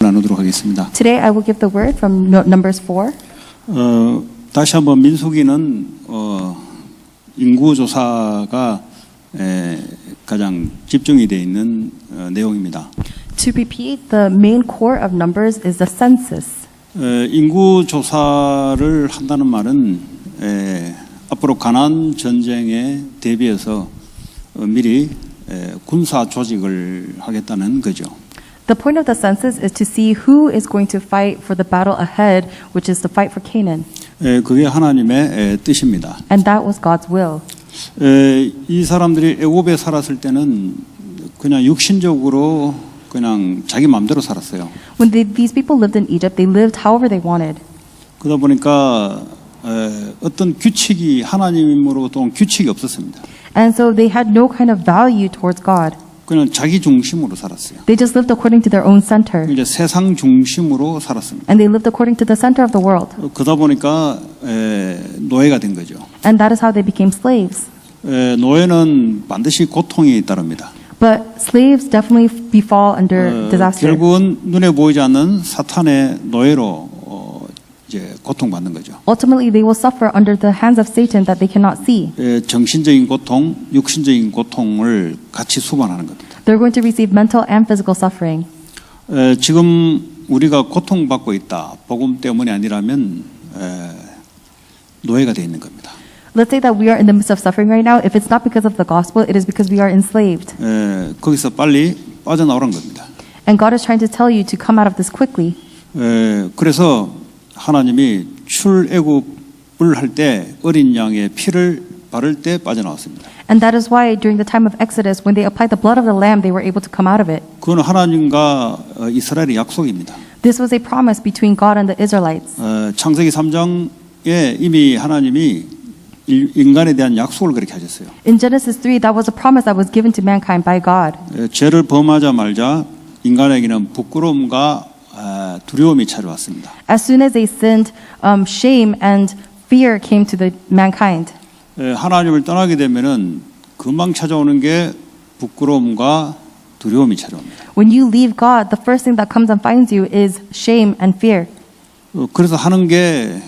나누도록 하겠습니다. Today I will give the word from Numbers 4. 다시 한번 민수기는 인구조사가 가장 집중이 되어 있는 내용입니다. To repeat, the main core of Numbers is the census. 인구조사를 한다는 말은 앞으로 가나안 전쟁에 대비해서 미리 군사 조직을 하겠다는 거죠. The point of the census is to see who is going to fight for the battle ahead, which is the fight for Canaan. 그게 하나님의 뜻입니다. And that was God's will. 이 사람들이 애굽에 살았을 때는 그냥 육신적으로 그냥 자기 마음대로 살았어요. When these people lived in Egypt, they lived however they wanted. 그러다 보니까 어떤 규칙이 하나님으로부터 규칙이 없었습니다. And so they had no kind of value towards God. 그냥 자기 중심으로 살았어요. They just lived according to their own center. 이제 세상 중심으로 살았습니다. And they lived according to the center of the world. 그러다 보니까 노예가 된 거죠. And that is how they became slaves. 노예는 반드시 고통이 따릅니다. But slaves definitely befall under disaster. 결국은 눈에 보이지 않는 사탄의 노예로 이제 고통받는 거죠. Ultimately, they will suffer under the hands of Satan that they cannot see. 정신적인 고통, 육신적인 고통을 같이 수반하는 겁니다. They're going to receive mental and physical suffering. 지금 우리가 고통받고 있다. 복음 때문이 아니라면 노예가 되어 있는 겁니다. Let's say that we are in the midst of suffering right now. If it's not because of the gospel, it is because we are enslaved. 거기서 빨리 빠져나오란 겁니다. And God is trying to tell you to come out of this quickly. 그래서 하나님이 출애굽을 할 때 어린 양의 피를 바를 때 빠져나왔습니다. And that is why during the time of Exodus, when they applied the blood of the lamb, they were able to come out of it. 그건 하나님과 이스라엘의 약속입니다. This was a promise between God and the Israelites. 창세기 3장에 이미 하나님이 인간에 대한 약속을 그렇게 하셨어요. In Genesis 3, that was a promise that was given to mankind by God. 죄를 범하자 말자 인간에게는 부끄러움과 두려움이 찾아왔습니다. As soon as they sinned, shame and fear came to the mankind. 하나님을 떠나게 되면은 금방 찾아오는 게 부끄러움과 두려움이 찾아옵니다. When you leave God, the first thing that comes and finds you is shame and fear. 그래서 하는 게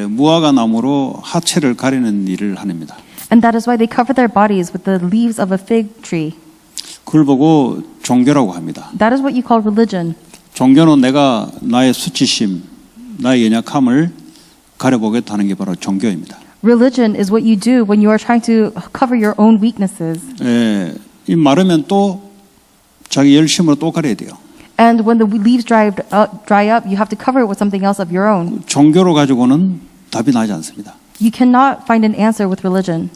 무화과 나무로 하체를 가리는 일을 합니다. And that is why they cover their bodies with the leaves of a fig tree. 그걸 보고 종교라고 합니다. That is what you call religion. 종교는 내가 나의 수치심, 나의 연약함을 가려보겠다는 게 바로 종교입니다. Religion is what you do when you are trying to cover your own weaknesses. 이 마르면 또 자기 열심으로 또 가려야 돼요. And when the leaves dry up, you have to cover it with something else of your own. 종교로 가지고는 답이 나지 않습니다. You cannot find an answer with religion.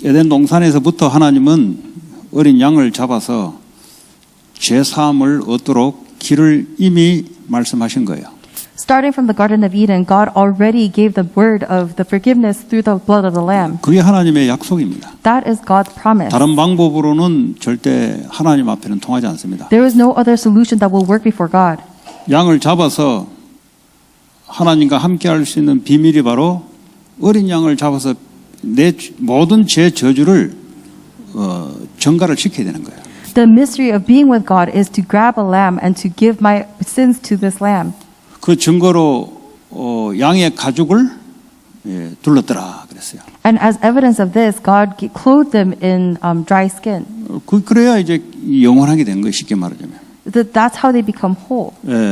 에덴 동산에서부터 하나님은 어린 양을 잡아서 죄 사함을 얻도록 길을 이미 말씀하신 거예요. Starting from the Garden of Eden, God already gave the word of the forgiveness through the blood of the Lamb. 그게 하나님의 약속입니다. That is God's promise. 다른 방법으로는 절대 하나님 앞에는 통하지 않습니다. There is no other solution that will work before God. 양을 잡아서 하나님과 함께 할 수 있는 비밀이 바로 어린 양을 잡아서 내 모든 죄 저주를 전가를 시켜야 되는 거예요. The mystery of being with God is to grab a lamb and to give my sins to this lamb. 그 증거로 양의 가죽을 둘렀더라 그랬어요. And as evidence of this, God clothed them in dry skin. 그래야 이제 영원하게 된 거예요. 쉽게 말하자면. That's how they become whole.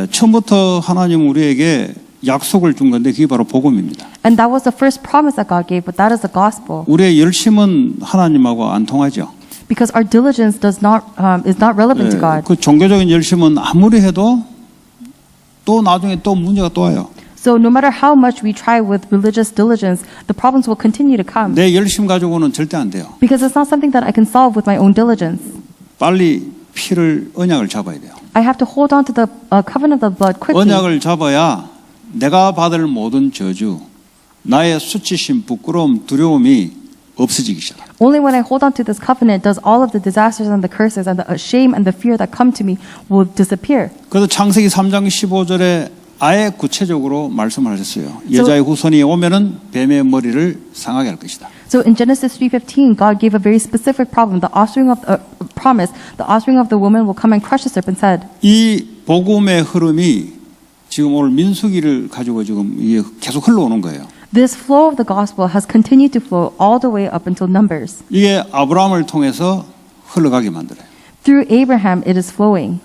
처음부터 하나님 우리에게 약속을 준 건데 그게 바로 복음입니다. And that was the first promise that God gave, but that is the gospel. 우리의 열심은 하나님하고 안 통하죠. Because our diligence is not relevant to God. 그 종교적인 열심은 아무리 해도 또 나중에 또 문제가 또 와요. So no matter how much we try with religious diligence, the problems will continue to come. 내 열심 가지고는 절대 안 돼요. Because it's not something that I can solve with my own diligence. 빨리 피를 언약을 잡아야 돼요. I have to hold on to the covenant of the blood quickly. 언약을 잡아야 내가 받을 모든 저주, 나의 수치심, 부끄러움, 두려움이 없어지기 시작합니다. Only when I hold on to this covenant does all of the disasters and the curses and the shame and the fear that come to me will disappear. 그래서 창세기 3장 15절에 아예 구체적으로 말씀을 하셨어요. 여자의 후손이 오면은 뱀의 머리를 상하게 할 것이다. So in Genesis 3:15, God gave a very specific problem. The offspring of the promise, the offspring of the woman will come and crush the serpent's head. 이 복음의 흐름이 지금 오늘 민수기를 가지고 지금 이게 계속 흘러오는 거예요. This flow of the gospel has continued to flow all the way up until Numbers. 이게 아브라함을 통해서 흘러가게 만들어요. Through Abraham, it is flowing.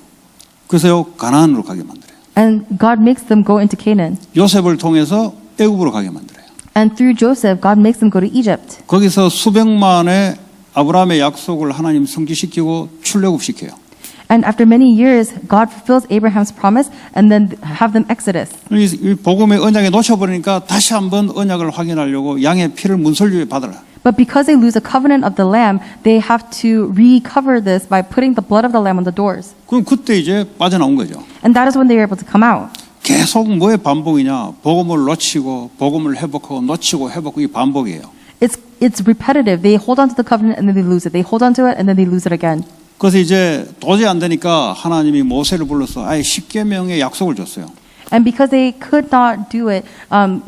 그래서 가나안으로 가게 만들어요. And God makes them go into Canaan. 요셉을 통해서 애굽으로 가게 만들어요. And through Joseph, God makes them go to Egypt. 거기서 수백만의 아브라함의 약속을 하나님 성취시키고 출애굽시켜요. And after many years, God fulfills Abraham's promise and then have them exodus. 이 복음의 언약에 놓쳐버리니까 다시 한번 언약을 확인하려고 양의 피를 문설주에 받으라. But because they lose the covenant of the Lamb, they have to recover this by putting the blood of the Lamb on the doors. 그럼 그때 이제 빠져나온 거죠. And that is when they are able to come out. 계속 뭐의 반복이냐? 복음을 놓치고 복음을 회복하고 놓치고 회복하고 이 반복이에요. It's repetitive. They hold on to the covenant and then they lose it. They hold on to it and then they lose it again. 그래서 이제 도저히 안 되니까 하나님이 모세를 불러서 아예 10계명의 약속을 줬어요. And because they could not do it,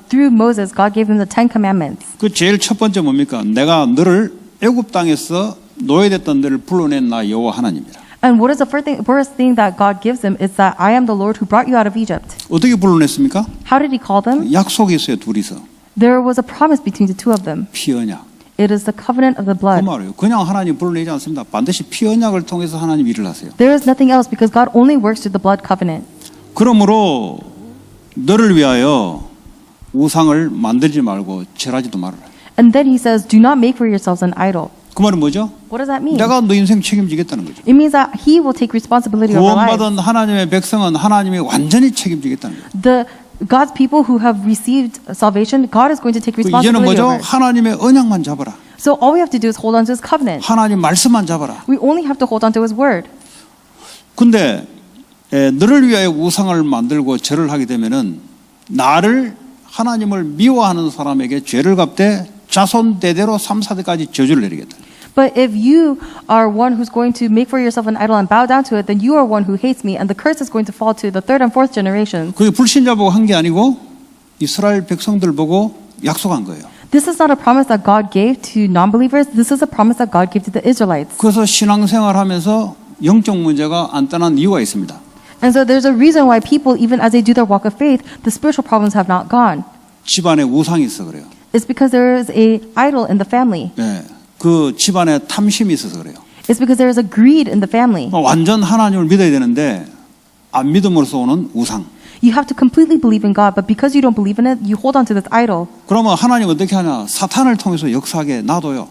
through Moses, God gave them the Ten Commandments. 그 제일 첫 번째 뭡니까? 내가 너를 애굽 땅에서 노예됐던 너를 불러낸 나 여호와 하나님이라. And what is the first thing that God gives them is that I am the Lord who brought you out of Egypt. 어떻게 불러냈습니까? How did he call them? 약속이 있어요, 둘이서. There was a promise between the two of them. 피언약. It is the covenant of the 그 blood. 말이에요. 그냥 하나님 불러내지 않습니다. 반드시 피언약을 통해서 하나님 일을 하세요. There is nothing else because God only works through the blood covenant. 그러므로 너를 위하여 우상을 만들지 말고 절하지도 말아라. And then he says, do not make for yourselves an idol. 그 말은 뭐죠? What does that mean? 내가 너 인생 책임지겠다는 거죠. It means that he will take responsibility of our lives. 구원받은 하나님의 백성은 하나님이 완전히 책임지겠다는 거죠. God's people who have received salvation, God is going to take 이제는 responsibility 뭐죠? over it. 하나님의 언약만 잡아라. So all we have to do is hold on to his covenant. 하나님 말씀만 잡아라. We only have to hold on to his word. 근데 너를 위하여 우상을 만들고 절을 하게 되면은 나를 하나님을 미워하는 사람에게 죄를 갚되 자손 대대로 3, 4대까지 저주를 내리겠다. But if you are one who's going to make for yourself an idol and bow down to it, then you are one who hates me, and the curse is going to fall to the third and fourth generation. 그게 불신자 보고 한 게 아니고 이스라엘 백성들 보고 약속한 거예요. This is not a promise that God gave to non-believers. This is a promise that God gave to the Israelites. 그래서 신앙생활하면서 영적 문제가 안 떠난 이유가 있습니다. And so there's a reason why people, even as they do their walk of faith, the spiritual problems have not gone. 집안에 우상이 있어 그래요. It's because there is a idol in the family. 네, 그 집안에 탐심이 있어서 그래요. It's because there is a greed in the family. 완전 하나님을 믿어야 되는데 안 믿음으로써 오는 우상. You have to completely believe in God, but because you don't believe in it, you hold on to this idol. 그러면 하나님 어떻게 하냐? 사탄을 통해서 역사하게 놔둬요.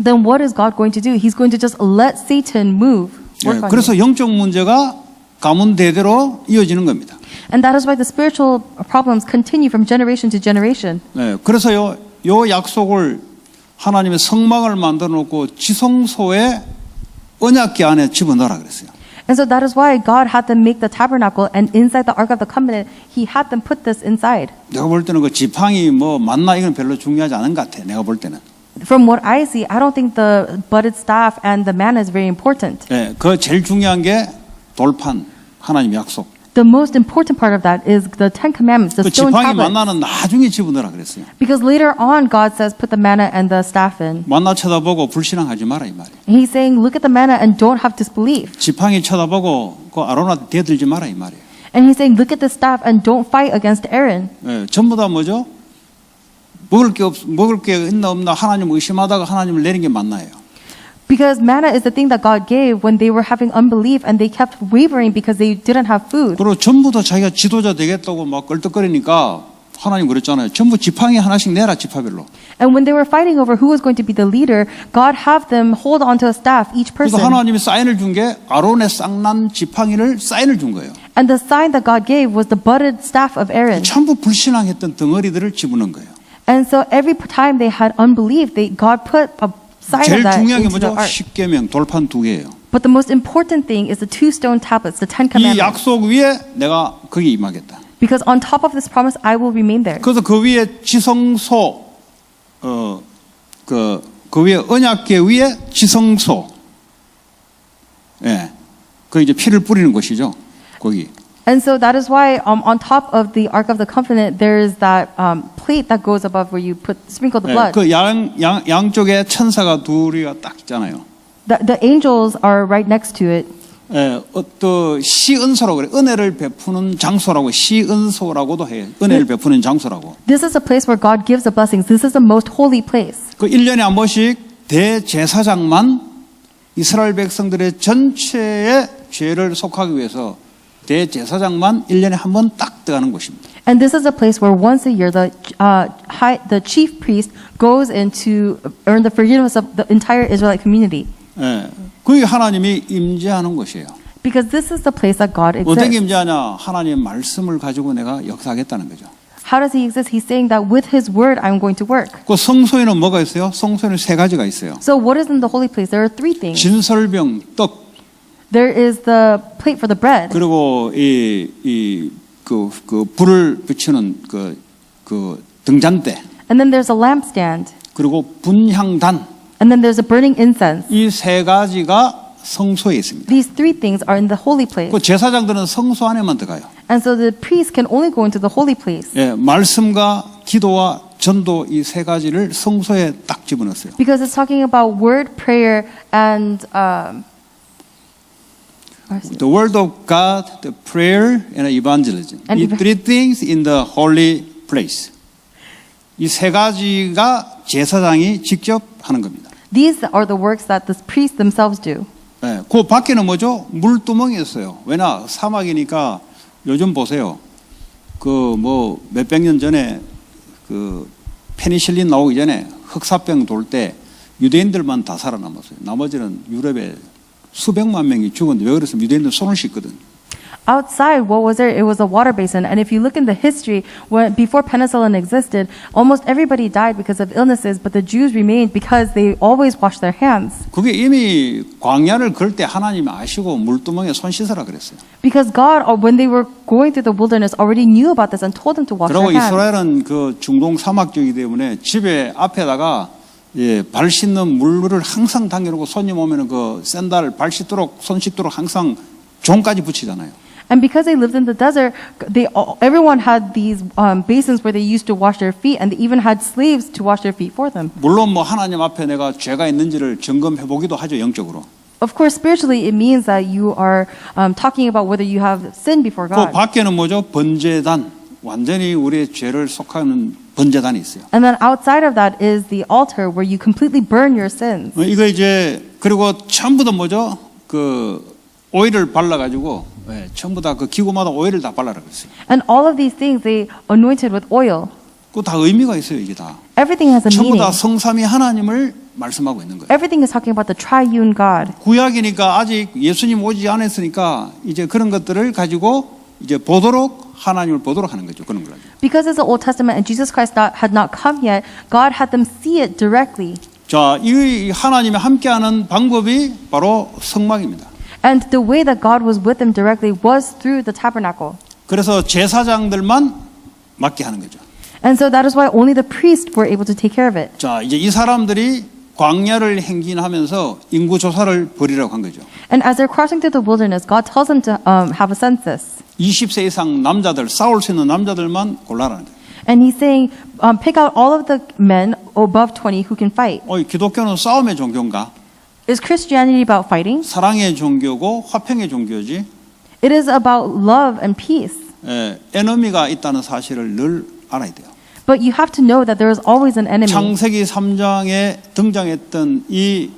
Then what is God going to do? He's going to just let Satan move. Work on 그래서 you. 영적 문제가 가문 대대로 이어지는 겁니다. And that is why the spiritual problems continue from generation to generation. 네, 그래서요, 요 약속을 하나님의 성막을 만들어 놓고 지성소에 언약궤 안에 집어넣으라 그랬어요. And so that is why God had them make the tabernacle, and inside the Ark of the Covenant, He had them put this inside. 내가 볼 때는 그 지팡이 뭐 맞나 이건 별로 중요하지 않은 것 같아. 내가 볼 때는. From what I see, I don't think the budded staff and the manna is very important. 네, 그 제일 중요한 게 돌판, 하나님 약속. The most important part of that is the Ten Commandments, the 그 stone 지팡이 tablets. 만나는 나중에 집어넣으라 그랬어요. Because later on, God says, put the manna and the staff in. 만나 쳐다보고 불신앙하지 마라 이 말이에요. And He's saying, look at the manna and don't have disbelief. 지팡이 쳐다보고 그 아론한테 대들지 마라 이 말이에요. And He's saying, look at the staff and don't fight against Aaron. 네, 전부 다 뭐죠? 먹을 게 있나 없나 하나님 의심하다가 하나님을 내린 게 만나예요. Because manna is the thing that God gave when they were having unbelief and they kept wavering because they didn't have food. 그리고 전부 다 자기가 지도자 되겠다고 막 껄떡거리니까 하나님 그랬잖아요. 전부 지팡이 하나씩 내라 지파별로. And when they were fighting over who was going to be the leader, God have them hold onto a staff, each 그래서 person. 하나님이 사인을 준 게 아론의 쌍난 지팡이를 사인을 준 거예요. And the sign that God gave was the budded staff of Aaron. 전부 불신앙했던 덩어리들을 집어넣은 거예요. And so every time they had unbelief, God put a sign 제일 of that 중요한 게 into the 뭐죠? ark. 십계명 돌판 2개예요. But the most important thing is the two stone tablets, the Ten 이 Commandments. 약속 위에 내가 거기 임하겠다. Because on top of this promise, I will remain there. 그래서 그 위에 지성소, 그 위에 언약궤 위에 지성소, 예, 그 이제 피를 뿌리는 곳이죠. 거기. And so that is why on top of the Ark of the Covenant, there is that plate that goes above where you sprinkle the 예, blood. 그 양쪽에 천사가 둘이가 딱 있잖아요. The angels are right next to it. 또 시은소라고 그래. 은혜를 베푸는 장소라고 시은소라고도 해요. 은혜를 베푸는 장소라고. This is a place where God gives the blessings. This is the most holy place. 그 1년에 한 번씩 대제사장만 이스라엘 백성들의 전체의 죄를 속하기 위해서 대제사장만 1년에 한 번 딱 들어가는 곳입니다. And this is a place where once a year the chief priest goes in to earn the forgiveness of the entire Israelite community. 그게 하나님이 임재하는 곳이에요. Because this is the place that God 어떻게 exists. 임재하냐? 하나님의 말씀을 가지고 내가 역사하겠다는 거죠. How does he exist? He's saying that with his word I'm going to work. 그 성소에는 뭐가 있어요? 성소에는 세 가지가 있어요. So what is in the holy place? There are three things. 진설병, 떡, There is the plate for the bread. 그리고 그 불을 붙이는 그 등잔대, And then there's a lampstand. 그리고 분향단. And then there's a burning incense. 이 세 가지가 성소에 있습니다. These three things are in the holy place. 그 제사장들은 성소 안에만 들어가요. And so the priest can only go into the holy place. 말씀과 기도와 전도 이 세 가지를 성소에 딱 집어넣었어요. Because it's talking about word, prayer, and The word of God, the prayer, and evangelism. And 이 three things in the holy place. 이 세 가지가 제사장이 직접 하는 겁니다. these are the works that the priests themselves do. 그 밖에는 뭐죠? 물두멍이 있어요. 왜냐? 사막이니까 요즘 보세요. 그 뭐 몇백 년 전에 그 페니실린 나오기 전에 흑사병 돌 때 유대인들만 다 살아남았어요. 나머지는 유럽에 수백만 명이 죽었는데 왜 그랬으면 유대인들 손을 씻거든. Outside, what was there? It was a water basin. And if you look in the history, before penicillin existed, almost everybody died because of illnesses, but the Jews remained because they always washed their hands. 그게 이미 광야를 걸 때 하나님이 아시고 물두멍에 손 씻으라 그랬어요. Because God, when they were going through the wilderness, already knew about this and told them to wash 그리고 their hands. 이스라엘은 그 중동 사막지이기 때문에 집에 앞에다가 발 씻는 물을 항상 당겨놓고 손님 오면은 그 샌들 발 씻도록 손 씻도록 항상 종까지 붙이잖아요. And because they lived in the desert, everyone had these basins where they used to wash their feet, and they even had slaves to wash their feet for them. 물론 뭐 하나님 앞에 내가 죄가 있는지를 점검해 보기도 하죠, 영적으로. Of course, spiritually, it means that you are talking about whether you have sinned before 그 God. 밖에는 뭐죠? 번제단. 완전히 우리의 죄를 속하는 번제단이 있어요. And then outside of that is the altar where you completely burn your sins. 이거 이제 그리고 전부 다 뭐죠? 그 오일을 발라가지고 전부 다 그 기구마다 오일을 다 발라라 그랬어요. And all of these things they anointed with oil. 그 다 의미가 있어요, 이게 다. Everything has a 전부 meaning. 다 성삼위 하나님을 말씀하고 있는 거예요. Everything is talking about the triune God. 구약이니까 아직 예수님 오지 않았으니까 이제 그런 것들을 가지고 이제 보도록 하나님을 보도록 하는 거죠. 그런 걸 가지고. Because it's the Old Testament and Jesus Christ had not come yet, God had them see it directly. 자, 이 하나님이 함께하는 방법이 바로 성막입니다. And the way that God was with them directly was through the tabernacle. 그래서 제사장들만 맡게 하는 거죠. And so that is why only the priests were able to take care of it. 자, 이제 이 사람들이 광야를 행진하면서 인구 조사를 벌이라고 한 거죠. And as they're crossing through the wilderness, God tells them to have a census. 20세 이상 남자들, 싸울 수 있는 남자들만 골라라는 거예요. And he's saying, pick out all of the men above 20 who can fight. 기독교는 싸움의 종교인가? Is Christianity about fighting? 사랑의 종교고 화평의 종교지. It is about love and peace. 에너미가 있다는 사실을 늘 알아야 돼요. But you have to know that there is always an enemy. 창세기 3장에 등장했던 이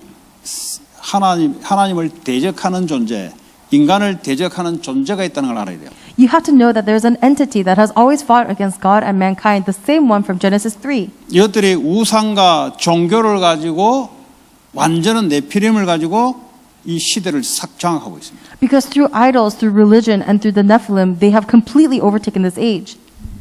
하나님을 대적하는 존재, 인간을 대적하는 존재가 있다는 걸 알아야 돼요. You have to know that there is an entity that has always fought against God and mankind, the same one from Genesis 3. 이것들이 우상과 종교를 가지고 완전한 네피림을 가지고 이 시대를 싹 장악하고 있습니다. Because through idols, through religion, and through the Nephilim, they have completely overtaken this age.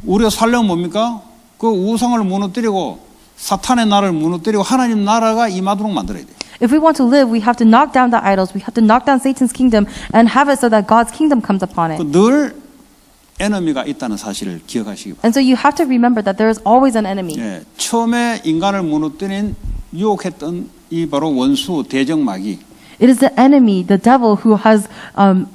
우리가 살려면 뭡니까? 그 우상을 무너뜨리고 사탄의 나라를 무너뜨리고 하나님 나라가 임하도록 만들어야 돼요. If we want to live, we have to knock down the idols, we have to knock down Satan's kingdom, and have it so that God's kingdom comes upon it. 늘 에너미가 있다는 사실을 기억하시기 바랍니다. And so you have to remember that there is always an enemy. 처음에 인간을 무너뜨린 유혹했던 이 바로 원수 대적마귀. It is the enemy, the devil, who has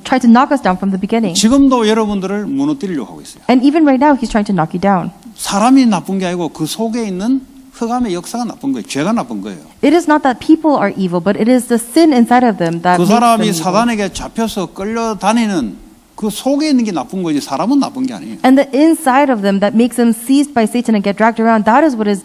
tried to knock us down from the beginning. 지금도 여러분들을 무너뜨리려고 하고 있어요. And even right now, he's trying to knock you down. 사람이 나쁜 게 아니고 그 속에 있는 흑암의 역사가 나쁜 거예요. 죄가 나쁜 거예요. It is not that people are evil, but it is the sin inside of them that 그 makes them 사람이 evil. 사단에게 잡혀서 끌려다니는 그 속에 있는 게 나쁜 거지 사람은 나쁜 게 아니에요. And the inside of them that makes them seized by Satan and get dragged around, that is what is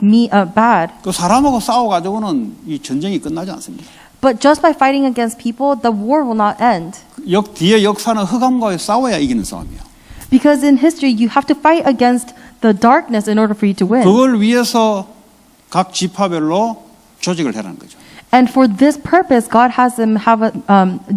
bad. 그 사람하고 싸워가지고는 이 전쟁이 끝나지 않습니다. But just by fighting against people, the war will not end. 뒤에 역사는 흑암과의 싸워야 이기는 싸움이에요. Because in history, you have to fight against the darkness in order for you to win. 그걸 위해서 각 지파별로 조직을 해라는 거죠. And for this purpose, God has them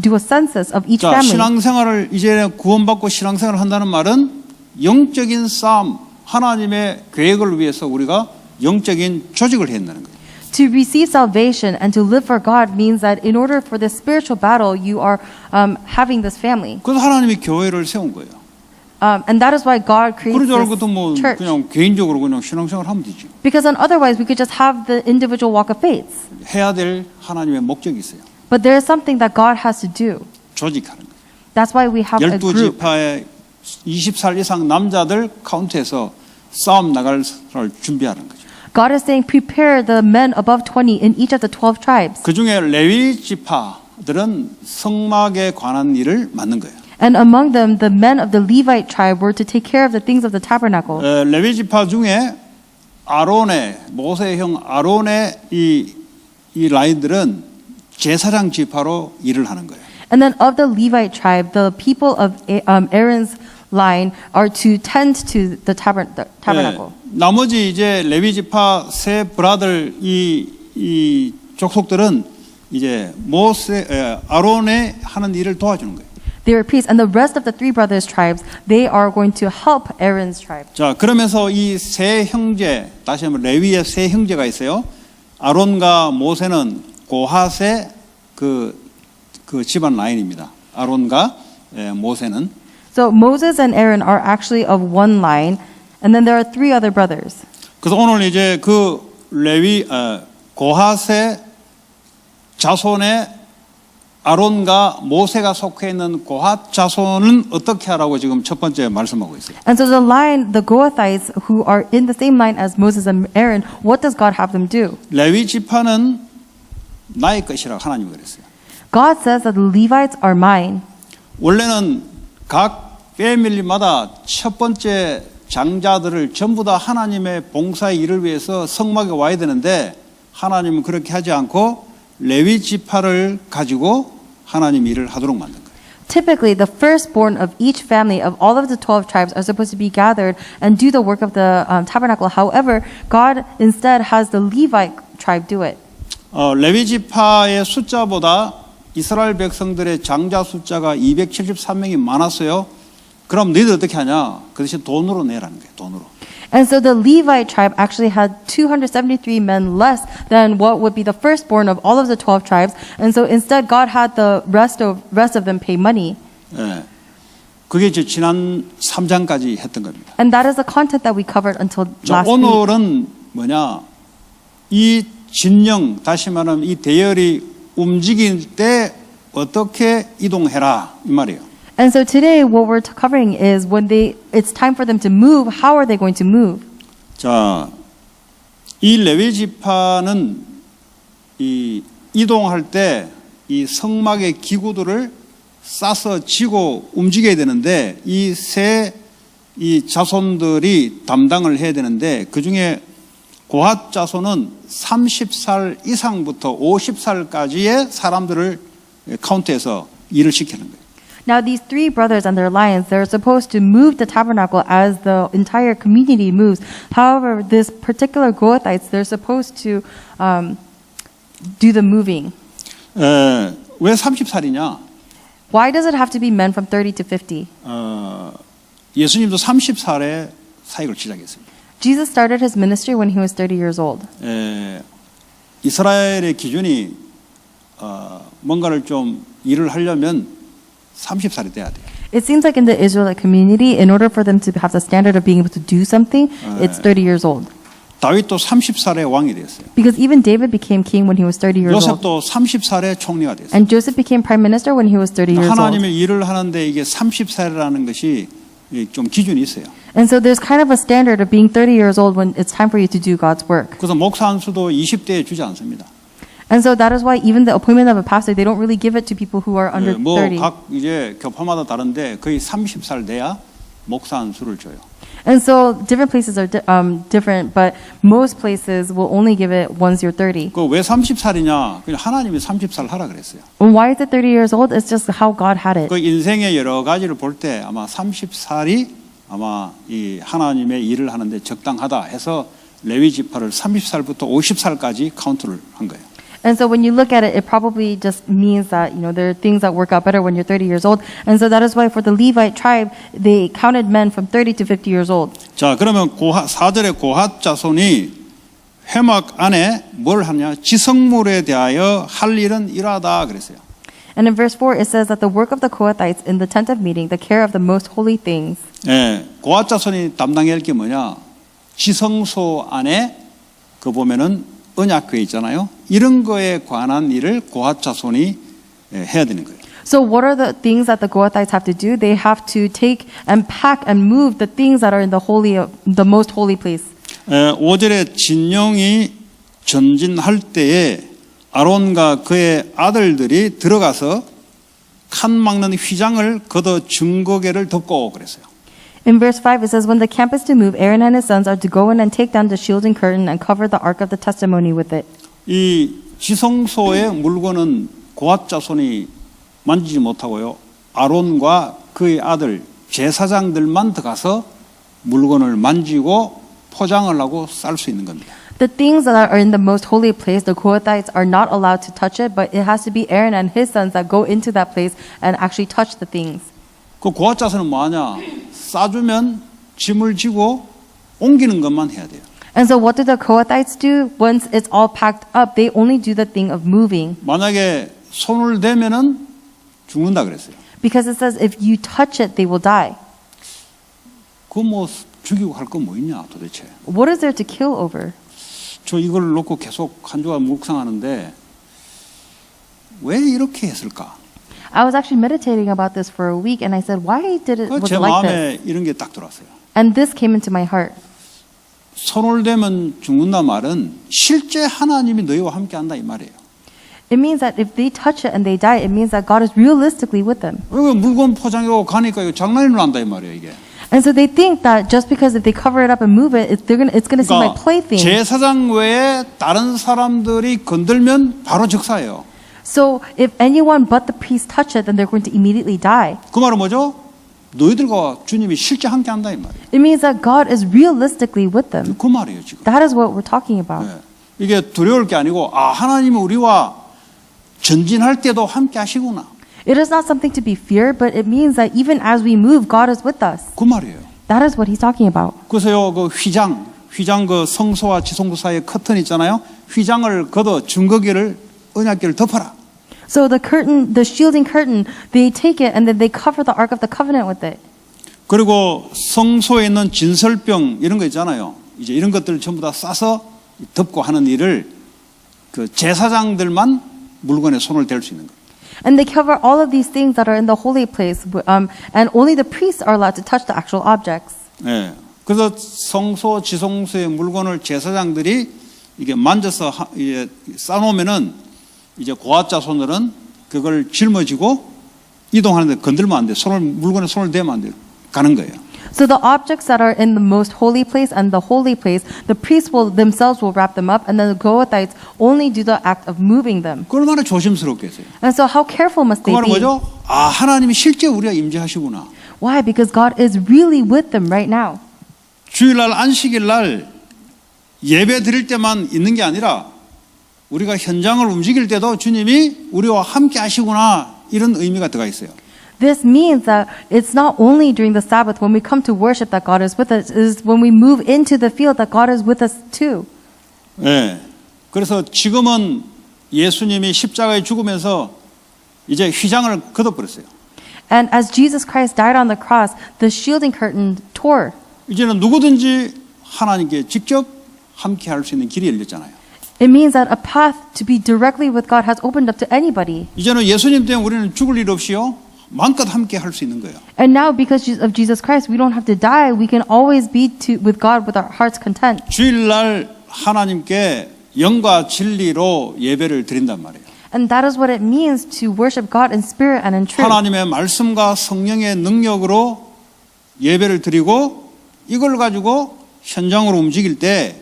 do a census of each 자, family. 신앙생활을 이제 구원받고 신앙생활을 한다는 말은 영적인 싸움, 하나님의 계획을 위해서 우리가 영적인 조직을 해야 한다는 거예요. To receive salvation and to live for God means that in order for this spiritual battle, you are having this family. 그래서 하나님이 교회를 세운 거예요. And that is why God creates 그러지 this 않고도 뭐 church. 그냥 개인적으로 그냥 신앙생활 하면 되지. Because then otherwise, we could just have the individual walk of faith. 해야 될 하나님의 목적이 있어요. But there is something that God has to do. 조직하는 거예요. That's why we have a group. 12지파의 20살 이상 남자들 카운트해서 싸움 나갈 사람을 준비하는 거죠. God is saying, prepare the men above 20 in each of the 12 tribes. 그 중에 레위 지파들은 성막에 관한 일을 맡는 거예요. And among them, the men of the Levite tribe were to take care of the things of the tabernacle. 레위 지파 중에 모세의 형 아론의 이 라인들은 제사장 지파로 일을 하는 거예요. And then of the Levite tribe, the people of Aaron's line are to tend to the tabernacle. 나머지 이제 레위 지파 세 브라들 이 족속들은 이제 아론의 하는 일을 도와주는 거예요. They were priests, and the rest of the three brothers' tribes, they are going to help Aaron's tribe. 자, 그러면서 이 세 형제, 다시 한번 레위의 세 형제가 있어요. 아론과 모세는 고핫의 그 집안 라인입니다. 아론과 모세는. So Moses and Aaron are actually of one line, and then there are three other brothers. 그래서 오늘 이제 그 고핫의 자손의 아론과 모세가 속해 있는 고핫 자손은 어떻게 하라고 지금 첫 번째 말씀하고 있어요. And so the Goathites who are in the same line as Moses and Aaron, what does God have them do? 레위 지파는 나의 것이라고 하나님이 그랬어요. God says that the Levites are mine. 원래는 각 패밀리마다 첫 번째 장자들을 전부 다 하나님의 봉사의 일을 위해서 성막에 와야 되는데 하나님은 그렇게 하지 않고 레위 지파를 가지고 하나님 일을 하도록 만든 거예요. Typically, the firstborn of each family of all of the 12 tribes are supposed to be gathered and do the work of the tabernacle. However, God instead has the Levite tribe do it. 레위 지파의 숫자보다 이스라엘 백성들의 장자 숫자가 273명이 많았어요. 그럼 너희들 어떻게 하냐? 그 대신 돈으로 내라는 거예요. 돈으로. And so the Levite tribe actually had 273 men less than what would be the firstborn of all of the 12 tribes. And so instead, God had the rest of them pay money. 예. 그게 이제 지난 3장까지 했던 겁니다. And that is the content that we covered until 자, last week. 오늘은 뭐냐? 이 진영, 다시 말하면 이 대열이 움직일 때 어떻게 이동해라 이 말이에요. And so today, what we're covering is when it's time for them to move, how are they going to move? 자, 이 레위 지파는 이동할 때 이 성막의 기구들을 싸서 지고 움직여야 되는데 이 자손들이 담당을 해야 되는데 그 중에 고핫 자손은 30살 이상부터 50살까지의 사람들을 카운트해서 일을 시키는 거예요. Now, these three brothers and their lions, they're supposed to move the tabernacle as the entire community moves. However, this particular Goathites, they're supposed to do the moving. 왜 30살이냐? Why does it have to be men from 30 to 50? 예수님도 30살에 사역을 시작했습니다. Jesus started his ministry when he was 30 years old. 이스라엘의 기준이 뭔가를 좀 일을 하려면 30살이 돼야 돼요. It seems like in the Israelite community, in order for them to have the standard of being able to do something, it's 30 years old. 다윗도 30살에 왕이 됐어요. Because even David became king when he was 30 years old. 요셉도 30살에 총리가 됐어요. And Joseph became prime minister when he was 30 years old. 하나님의 일을 하는데 이게 30살이라는 것이 좀 기준이 있어요. And so there's kind of a standard of being 30 years old when it's time for you to do God's work. 그래서 목사 한 수도 20대에 주지 않습니다. And so that is why even the appointment of a pastor, they don't really give it to people who are under 30. 뭐각 이제 교파마다 다른데 거의 30살 돼야 목사 한 수를 줘요. And so different places are different, but most places will only give it once you're 30. 그 왜 30살이냐? 그냥 하나님이 30살 하라 그랬어요. And why is it 30 years old? It's just how God had it. 그 인생의 여러 가지를 볼 때 아마 30살이 아마 이 하나님의 일을 하는데 적당하다 해서 레위 지파를 30살부터 50살까지 카운트를 한 거예요. And so when you look at it, it probably just means that, you know, there are things that work out better when you're 30 years old. And so that is why for the Levite tribe, they counted men from 30 to 50 years old. 자, 그러면 4절에 고핫 자손이 회막 안에 뭘 하냐? 지성물에 대하여 할 일은 이러하다 그랬어요. And in verse 4, it says that the work of the Kohathites in the tent of meeting, the care of the most holy things. 예, 고핫 자손이 담당해야 할 게 뭐냐? 지성소 안에 그 보면은 언약궤 있잖아요. 이런 거에 관한 일을 고핫 자손이 해야 되는 거예요. So what are the things that the Kohathites have to do? They have to take and pack and move the things that are in the most holy place. 5절에 진영이 전진할 때에 아론과 그의 아들들이 들어가서 칸 막는 휘장을 걷어 증거궤를 덮고 그랬어요. In verse 5, it says, when the camp is to move, Aaron and his sons are to go in and take down the shielding curtain and cover the ark of the testimony with it. 이 지성소의 물건은 고핫 자손이 만지지 못하고요. 아론과 그의 아들 제사장들만 들어가서 물건을 만지고 포장을 하고 쌀 수 있는 겁니다. The things that are in the most holy place, the Kohathites are not allowed to touch it, but it has to be Aaron and his sons that go into that place and actually touch the things. 그 고핫 자손은 뭐하냐? 싸주면 짐을 지고 옮기는 것만 해야 돼요. And so what do the Kohathites do? Once it's all packed up, they only do the thing of moving. 만약에 손을 대면은 죽는다 그랬어요. Because it says if you touch it, they will die. 그 뭐 죽이고 할 거 뭐 있냐 도대체. What is there to kill over? 저 이걸 놓고 계속 한 주간 묵상하는데 왜 이렇게 했을까? I was actually meditating about this for a week, and I said, why did it was 제 it like this? 마음에 이런 게 딱 들어왔어요. And this came into my heart. 손을 대면 죽는다 말은 실제 하나님이 너희와 함께한다 이 말이에요. It means that if they touch it and they die, it means that God is realistically with them. 왜 물건 포장하고 가니까 이거 장난이 난다 이 말이에요 이게. And so they think that just because if they cover it up and move it, it's going to seem like plaything. 제사장 외에 다른 사람들이 건들면 바로 즉사예요. So if anyone but the priest touch it, then they're going to immediately die. 그 말은 뭐죠? 너희들과 주님이 실제 함께한다 이 말이에요. It means that God is realistically with them. 그 말이에요 지금. That is what we're talking about. 네. 이게 두려울 게 아니고 하나님이 우리와 전진할 때도 함께 하시구나. It is not something to be feared, but it means that even as we move, God is with us. 그 말이에요. That is what he's talking about. 그래서요 그 휘장 그 성소와 지성소 사이에 커튼 있잖아요. 휘장을 걷어 증거궤를 언약궤를 덮어라. So the curtain, the shielding curtain, they take it and then they cover the Ark of the Covenant with it. 그리고 성소에 있는 진설병 이런 거 있잖아요. 이제 이런 것들을 전부 다 싸서 덮고 하는 일을 그 제사장들만 물건에 손을 댈 수 있는 거예요. And they cover all of these things that are in the holy place, and only the priests are allowed to touch the actual objects. 네. 그래서 성소, 지성소의 물건을 제사장들이 이게 만져서 이제 싸놓으면은 이제 고핫 자손들은 그걸 짊어지고 이동하는데 건들면 안 돼. 물건에 손을 대면 안 돼. 가는 거예요. So the objects that are in the most holy place and the holy place, the priests themselves will wrap them up, and then the Kohathites only do the act of moving them. 그 얼마나 조심스럽게 했어요. And so how careful must 그 they 말은 be? 뭐죠? 하나님이 실제 우리가 임재하시구나. Why? Because God is really with them right now. 주일날 안식일 날 예배 드릴 때만 있는 게 아니라 우리가 현장을 움직일 때도 주님이 우리와 함께 하시구나 이런 의미가 들어가 있어요. This means that it's not only during the Sabbath when we come to worship that God is with us, it is when we move into the field that God is with us too. 네. 그래서 지금은 예수님이 십자가에 죽으면서 이제 휘장을 걷어버렸어요. And as Jesus Christ died on the cross, the shielding curtain tore. 이제는 누구든지 하나님께 직접 함께 할 수 있는 길이 열렸잖아요. It means that a path to be directly with God has opened up to anybody. 이제는 예수님 때문에 우리는 죽을 일 없이요. 마음껏 함께 할 수 있는 거예요. And now, because of Jesus Christ, we don't have to die. We can always be with God with our heart's content. 주일날 하나님께 영과 진리로 예배를 드린단 말이에요. And that is what it means to worship God in spirit and in truth. 하나님의 말씀과 성령의 능력으로 예배를 드리고 이걸 가지고 현장으로 움직일 때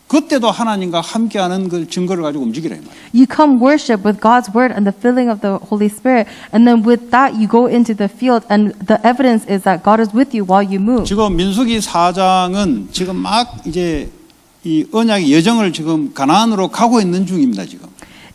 그때도 하나님과 함께하는 그 증거를 가지고 움직이라 이 말이에요. You come worship with God's word and the filling of the Holy Spirit, and then with that you go into the field, and the evidence is that God is with you while you move. 지금 민수기 4장은 지금 막 이제 이 언약의 여정을 지금 가나안으로 가고 있는 중입니다. 지금.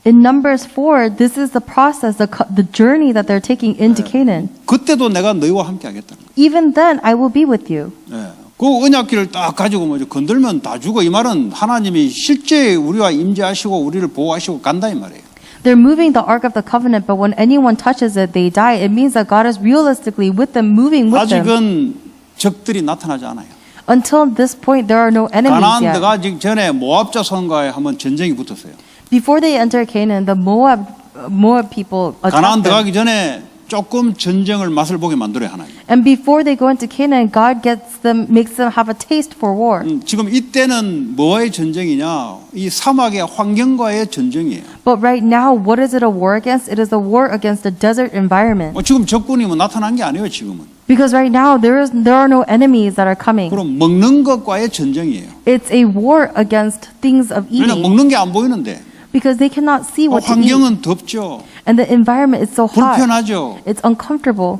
In Numbers 4, this is the process, the journey that they're taking into Canaan. 그때도 내가 너희와 함께하겠다는 거예요. Even then, I will be with you. 네. 그 언약궤를 딱 가지고 뭐 건들면 다 죽어 이 말은 하나님이 실제 우리와 임재하시고 우리를 보호하시고 간다 이 말이에요. They're moving the Ark of the Covenant, but when anyone touches it, they die. It means that God is realistically with them, moving with them. 아직은 적들이 나타나지 않아요. Until this point, there are no enemies 가나안 yet. 들어가기 전에 모압 자손과의 한번 전쟁이 붙었어요. Before they enter Canaan, the Moab people 가나안 attacked them. 들어가기 전에 조금 전쟁을 맛을 보게 만들어요 하나님. And before they go into Canaan, God makes them have a taste for war. 지금 이때는 뭐의 전쟁이냐? 이 사막의 환경과의 전쟁이에요. But right now, what is it a war against? It is a war against the desert environment. 지금 적군이 뭐 나타난 게 아니에요 지금은. Because right now, there are no enemies that are coming. 그럼 먹는 것과의 전쟁이에요. It's a war against things of 왜냐면 eating. 먹는 게 안 보이는데. Because they cannot see what to eat. 환경은 덥죠. And the environment is so hot. 불편하죠. It's uncomfortable.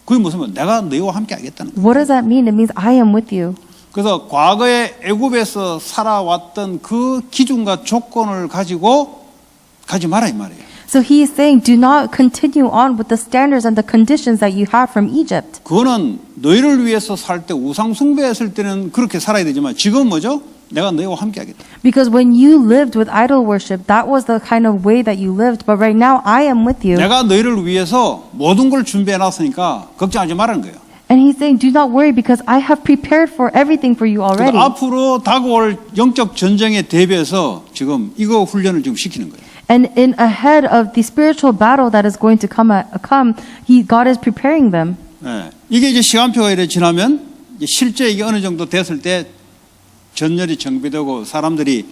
그게 무슨 말? 내가 너희와 함께 하겠다는 거예요. What does that mean? It means I am with you. 그래서 과거에 애굽에서 살아왔던 그 기준과 조건을 가지고 가지 마라 이 말이에요. So he is saying, do not continue on with the standards and the conditions that you had from Egypt. 그거는 너희를 위해서 살 때 우상 숭배했을 때는 그렇게 살아야 되지만 지금 뭐죠? 내가 너희와 함께 하겠다. Because when you lived with idol worship, that was the kind of way that you lived. But right now, I am with you. 내가 너희를 위해서 모든 걸 준비해 놨으니까 걱정하지 말라는 거예요. And he's saying, do not worry because I have prepared for everything for you already. 그러니까 앞으로 다가올 영적 전쟁에 대비해서 지금 이거 훈련을 지금 시키는 거예요. And in ahead of the spiritual battle that is going to come, God is preparing them. 네. 이게 이제 시간표가 이래 지나면 이제 실제 이게 어느 정도 됐을 때 전열이 정비되고 사람들이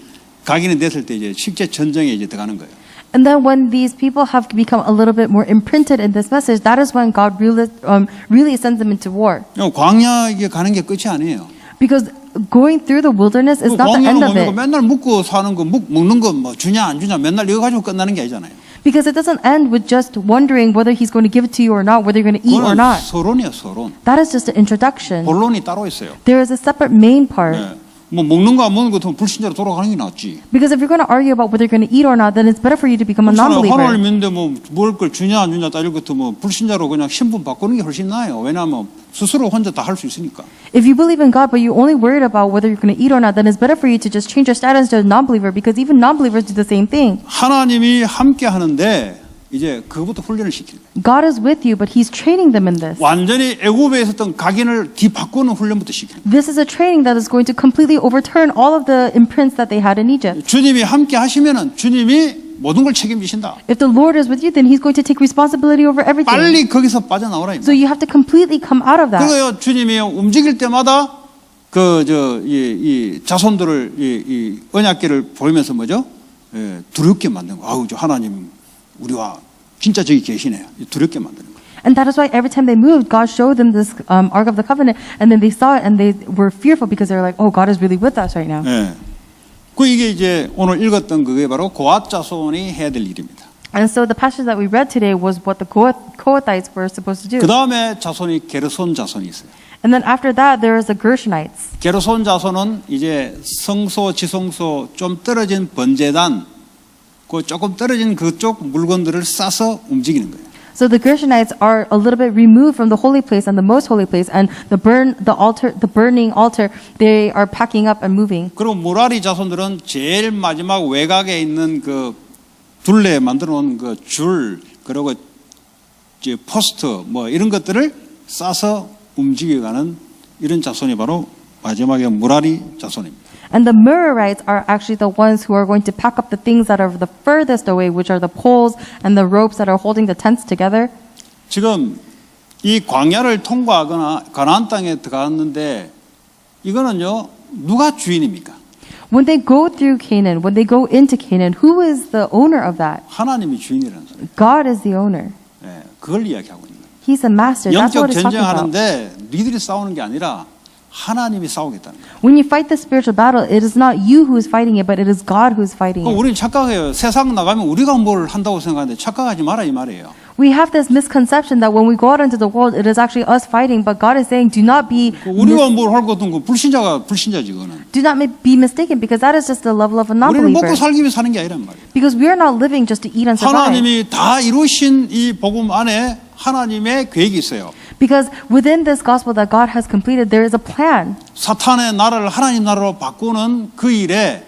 각인이 됐을 때 이제 실제 전쟁에 이제 들어가는 거예요. And then when these people have become a little bit more imprinted in this message, that is when God really sends them into war. 광야에 가는 게 끝이 아니에요. Because going through the wilderness is not the end 광야는 of 뭡니까? it. 맨날 묵고 사는 거, 먹는 거 뭐 주냐 안 주냐 맨날 이거 가지고 끝나는 게 아니잖아요. Because it doesn't end with just wondering whether he's going to give it to you or not, whether you're going to eat or 그건 not. 서론이에요, 서론. That is just an introduction. 본론이 따로 있어요. There is a separate main part. 네. 뭐 먹는 거 안 먹는 거 같으면 불신자로 돌아가는 게 낫지. Because if you're going to argue about whether you're going to eat or not, then it's better for you to become a 하나님을 non-believer. 믿는데 뭐 먹을 걸 주냐 안 주냐 따질 것도 뭐 불신자로 그냥 신분 바꾸는 게 훨씬 나아요. 왜냐하면 스스로 혼자 다 할 수 있으니까. If you believe in God, but you're only worried about whether you're going to eat or not, then it's better for you to just change your status to a non-believer, because even non-believers do the same thing. 하나님이 함께 하는데 이제 그것부터 훈련을 시키는 거예요. God is with you, but He's training them in this. 완전히 애굽에 있었던 각인을 뒤바꾸는 훈련부터 시키는 거예요. This is a training that is going to completely overturn all of the imprints that they had in Egypt. 주님이 함께 하시면은 주님이 모든 걸 책임지신다. If the Lord is with you, then He's going to take responsibility over everything. 빨리 거기서 빠져나오라. So you have to completely come out of that. 그래요. 주님이 움직일 때마다 이 자손들을 이 언약궤를 보이면서 뭐죠? 두렵게 만든 거. 아우 저 하나님 우리와 진짜 저기 계시네. 두렵게 만드는 거. And that is why every time they moved, God showed them this Ark of the Covenant, and then they saw it and they were fearful because they were like, oh, God is really with us right now. 예. 그 이게 이제 오늘 읽었던 그게 바로 고앗 자손이 해야 될 일입니다. And so the passage that we read today was what the Kohathites were supposed to do. 그 다음에 자손이 게르손 자손이 있어요. And then after that, there is the Gershonites. 게르손 자손은 이제 성소, 지성소 좀 떨어진 번제단, 그 조금 떨어진 그쪽 물건들을 싸서 움직이는 거예요. So the Gershonites are a little bit removed from the holy place and the most holy place, and the burning altar, they are packing up and moving. 그리고 무라리 자손들은 제일 마지막 외곽에 있는 그 둘레 만들어 놓은 그 줄, 그리고 이제 포스트 뭐 이런 것들을 싸서 움직여가는 이런 자손이 바로 마지막에 무라리 자손입니다. And the Merarites are actually the ones who are going to pack up the things that are the furthest away, which are the poles and the ropes that are holding the tents together. 지금 이 광야를 통과하거나 가나안 땅에 들어갔는데 이거는요 누가 주인입니까? When they go through Canaan, when they go into Canaan, who is the owner of that? 하나님이 주인이라는 소리. God is the owner. 예, 그걸 이야기하고 있는 거예요. He's the master. That's 영적 what it's talking about. 전쟁하는데 니들이 싸우는 게 아니라 하나님이 싸우겠다는 거예요. When you fight the spiritual battle, it is not you who is fighting it, but it is God who is fighting 그럼 it. 우리는 착각해요. 세상 나가면 우리가 뭘 한다고 생각하는데 착각하지 마라 이 말이에요. We have this misconception that when we go out into the world, it is actually us fighting, but God is saying, do not be 우리가 뭘 할 것도 없고 불신자가 불신자지 그거는. do not be mistaken, because that is just the level of a 우리는 먹고 non-believer. 살기 위해 사는 게 아니란 말이에요. Because we are not living just to eat and survive. 하나님이 다 이루신 이 복음 안에 하나님의 계획이 있어요. Because within this gospel that God has completed, there is a plan. 사탄의 나라를 하나님 나라로 바꾸는 그 일에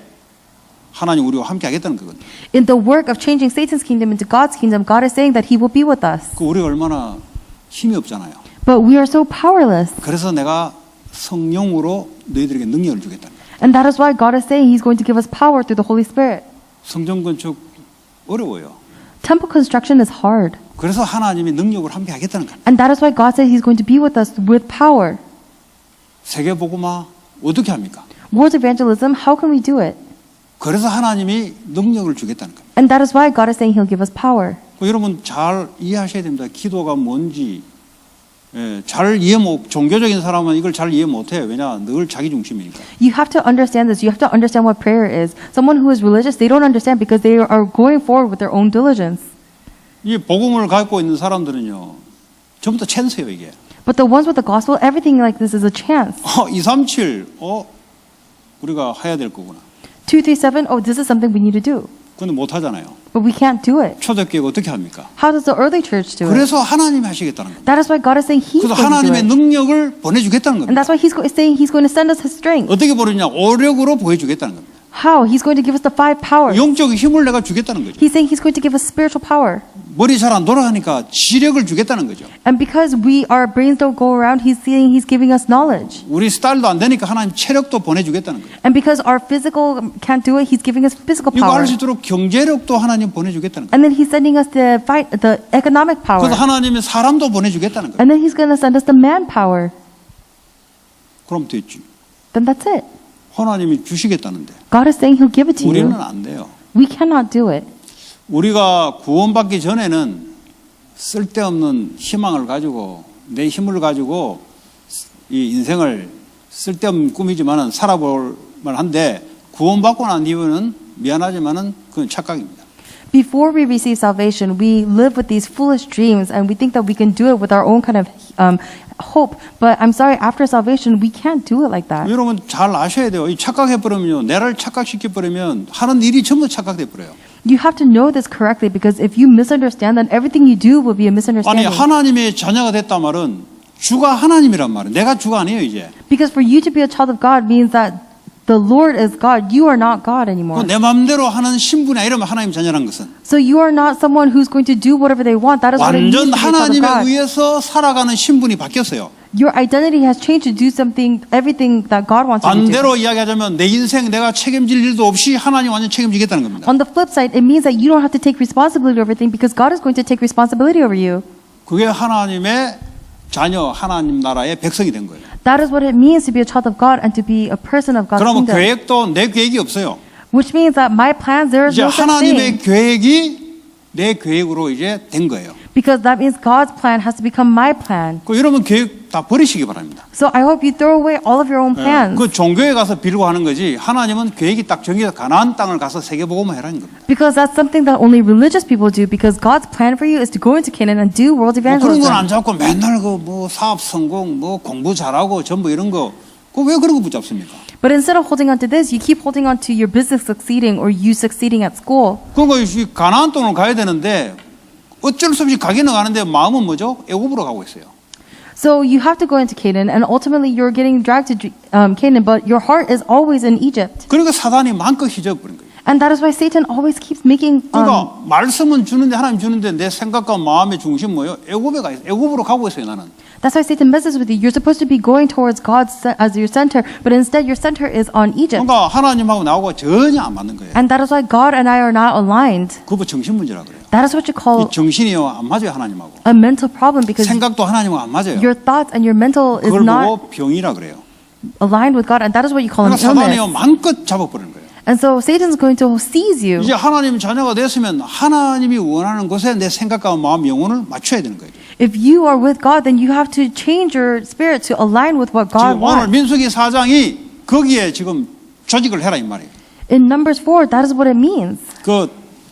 하나님 우리와 함께 하겠다는 거거든요. In the work of changing Satan's kingdom into God's kingdom, God is saying that He will be with us. 그 우리가 얼마나 힘이 없잖아요. But we are so powerless. 그래서 내가 성령으로 너희들에게 능력을 주겠다는 거예요. And that is why God is saying He's going to give us power through the Holy Spirit. 성전 건축 어려워요. Temple construction is hard. 그래서 하나님이 능력을 함께 하겠다는 거예요. And that is why God said He's going to be with us with power. 세계 복음화 어떻게 합니까? World evangelism, how can we do it? 그래서 하나님이 능력을 주겠다는 거예요. And that is why God is saying He'll give us power. 여러분 잘 이해하셔야 됩니다. 기도가 뭔지. 잘 이해 못, 종교적인 사람은 이걸 잘 이해 못해요. 왜냐, 늘 자기 중심이니까. You have to understand this. You have to understand what prayer is. Someone who is religious, they don't understand because they are going forward with their own diligence. 이 복음을 갖고 있는 사람들은요, 전부 다 찬스예요, 이게. But the ones with the gospel, everything like this is a chance. 237, 우리가 해야 될 거구나. 237, oh, this is something we need to do. 근데 못 하잖아요. But we can't do it. 초대교회가 어떻게 합니까? How does the early church do it? 그래서 하나님이 하시겠다는 겁니다. That is why God is saying He's 그래서 going to do 하나님의 it. 능력을 보내주겠다는 And 겁니다. that's why He's saying He's going to send us His strength. 어떻게 보내주냐? 오력으로 보여주겠다는 겁니다. How? He's going to give us the 5 powers. 영적 힘을 내가 주겠다는 거죠. He's saying He's going to give us spiritual power. 머리 잘 안 돌아가니까 지력을 주겠다는 거죠. And because our brains don't go around, He's saying He's giving us knowledge. 우리 스타일도 안 되니까 하나님 체력도 보내주겠다는 거죠. And because our physical can't do it, He's giving us physical 이거 power. 할 수 있도록 경제력도 하나님 보내주겠다는 거죠. And then He's sending us the economic power. 그래서 하나님이 사람도 보내주겠다는 거죠. And then He's going to send us the manpower. 그럼 됐지. Then that's it. 하나님이 주시겠다는데 God is saying He'll give it to 우리는 you. 안 돼요. We cannot do it. 우리가 구원받기 전에는 쓸데없는 희망을 가지고 내 힘을 가지고 이 인생을 쓸데없는 꿈이지만은 살아볼 만한데 구원받고 난 이후는 미안하지만은 그건 착각입니다. Before we receive salvation, we live with these foolish dreams and we think that we can do it with our own kind of hope. But I'm sorry, after salvation, we can't do it like that. 여러분 잘 아셔야 돼요. 이 착각해버리면요. 내를 착각시켜버리면 하는 일이 전부 착각돼버려요. You have to know this correctly because if you misunderstand, then everything you do will be a 아니 misunderstanding. 하나님의 자녀가 됐다 말은 주가 하나님이란 말이에요. 내가 주가 아니에요 이제. Because for you to be a child of God means that the Lord is God. You are not God anymore. 내 마음대로 하는 신분이 아니라면 하나님 자녀란 것은 So you are not someone who's going to do whatever they want. That is what it means to 완전 be a child of 하나님에 God. 의해서 살아가는 신분이 바뀌었어요. Your identity has changed to do everything that God wants you to do. 반대로 이야기하자면 내 인생 내가 책임질 일도 없이 하나님 완전 책임지겠다는 겁니다. On the flip side, it means that you don't have to take responsibility over everything because God is going to take responsibility over you. 그게 하나님의 자녀, 하나님 나라의 백성이 된 거예요. That is what it means to be a child of God and to be a person of God's 그러면 kingdom. 계획도 내 계획이 없어요. Which means that my plans, there is 이제 no such 하나님의 thing. 계획이 내 계획으로 이제 된 거예요. Because that means God's plan has to become my plan. 그 여러분 계획 다 버리시기 바랍니다. So I hope you throw away all of your own plans. 그 종교에 가서 빌고 하는 거지 하나님은 계획이 딱 정해서 가나안 땅을 가서 세계복음을 해라는 겁니다. Because that's something that only religious people do. Because God's plan for you is to go into Canaan and do world 뭐 그런 건 안 evangelism. 잡고 맨날 그 뭐 사업 성공, 뭐 공부 잘하고 전부 이런 거, 그 왜 그런 거 붙잡습니까? But instead of holding on to this, you keep holding on to your business succeeding or you succeeding at school. 그러니까 이 가나안 땅을 가야 되는데 어쩔 수 없이 가기는 가는데 마음은 뭐죠? 애굽으로 가고 있어요. So you have to go into Canaan, and ultimately you're getting dragged to Canaan, but your heart is always in Egypt. 그러니까 사단이 마음껏 휘저어버린 거예요. And that is why Satan always keeps making. 그러니까 말씀은 주는데 하나님 주는데 내 생각과 마음의 중심 뭐예요? 애굽에 가 있어요. 애굽으로 가고 있어요 나는. That's why Satan messes with you. You're supposed to be going towards God as your center, but instead your center is on Egypt. 그러니까 하나님하고 나하고 전혀 안 맞는 거예요. And that is why God and I are not aligned. 그거 정신 문제라 그래요. That is what you call 이 정신이요 안 맞아요 하나님하고. a mental problem because 생각도 하나님하고 안 맞아요. your thoughts and your mental is 그걸 not 보고 병이라 그래요. aligned with God, and that is what you call an 그러니까 사단이요 illness. 마음껏 잡아버리는 거예요. And so Satan's going to seize you. 이제 하나님 자녀가 됐으면 하나님이 원하는 곳에 내 생각과 마음, 영혼을 맞춰야 되는 거예요. If you are with God, then you have to change your spirit to align with what God 지금 오늘 wants. 민수기 4장이 거기에 지금 조직을 해라 이 말이에요. In Numbers 4, that is what it means. 그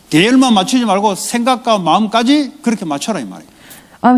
대열만 맞추지 말고 생각과 마음까지 그렇게 맞춰라 이 말이에요.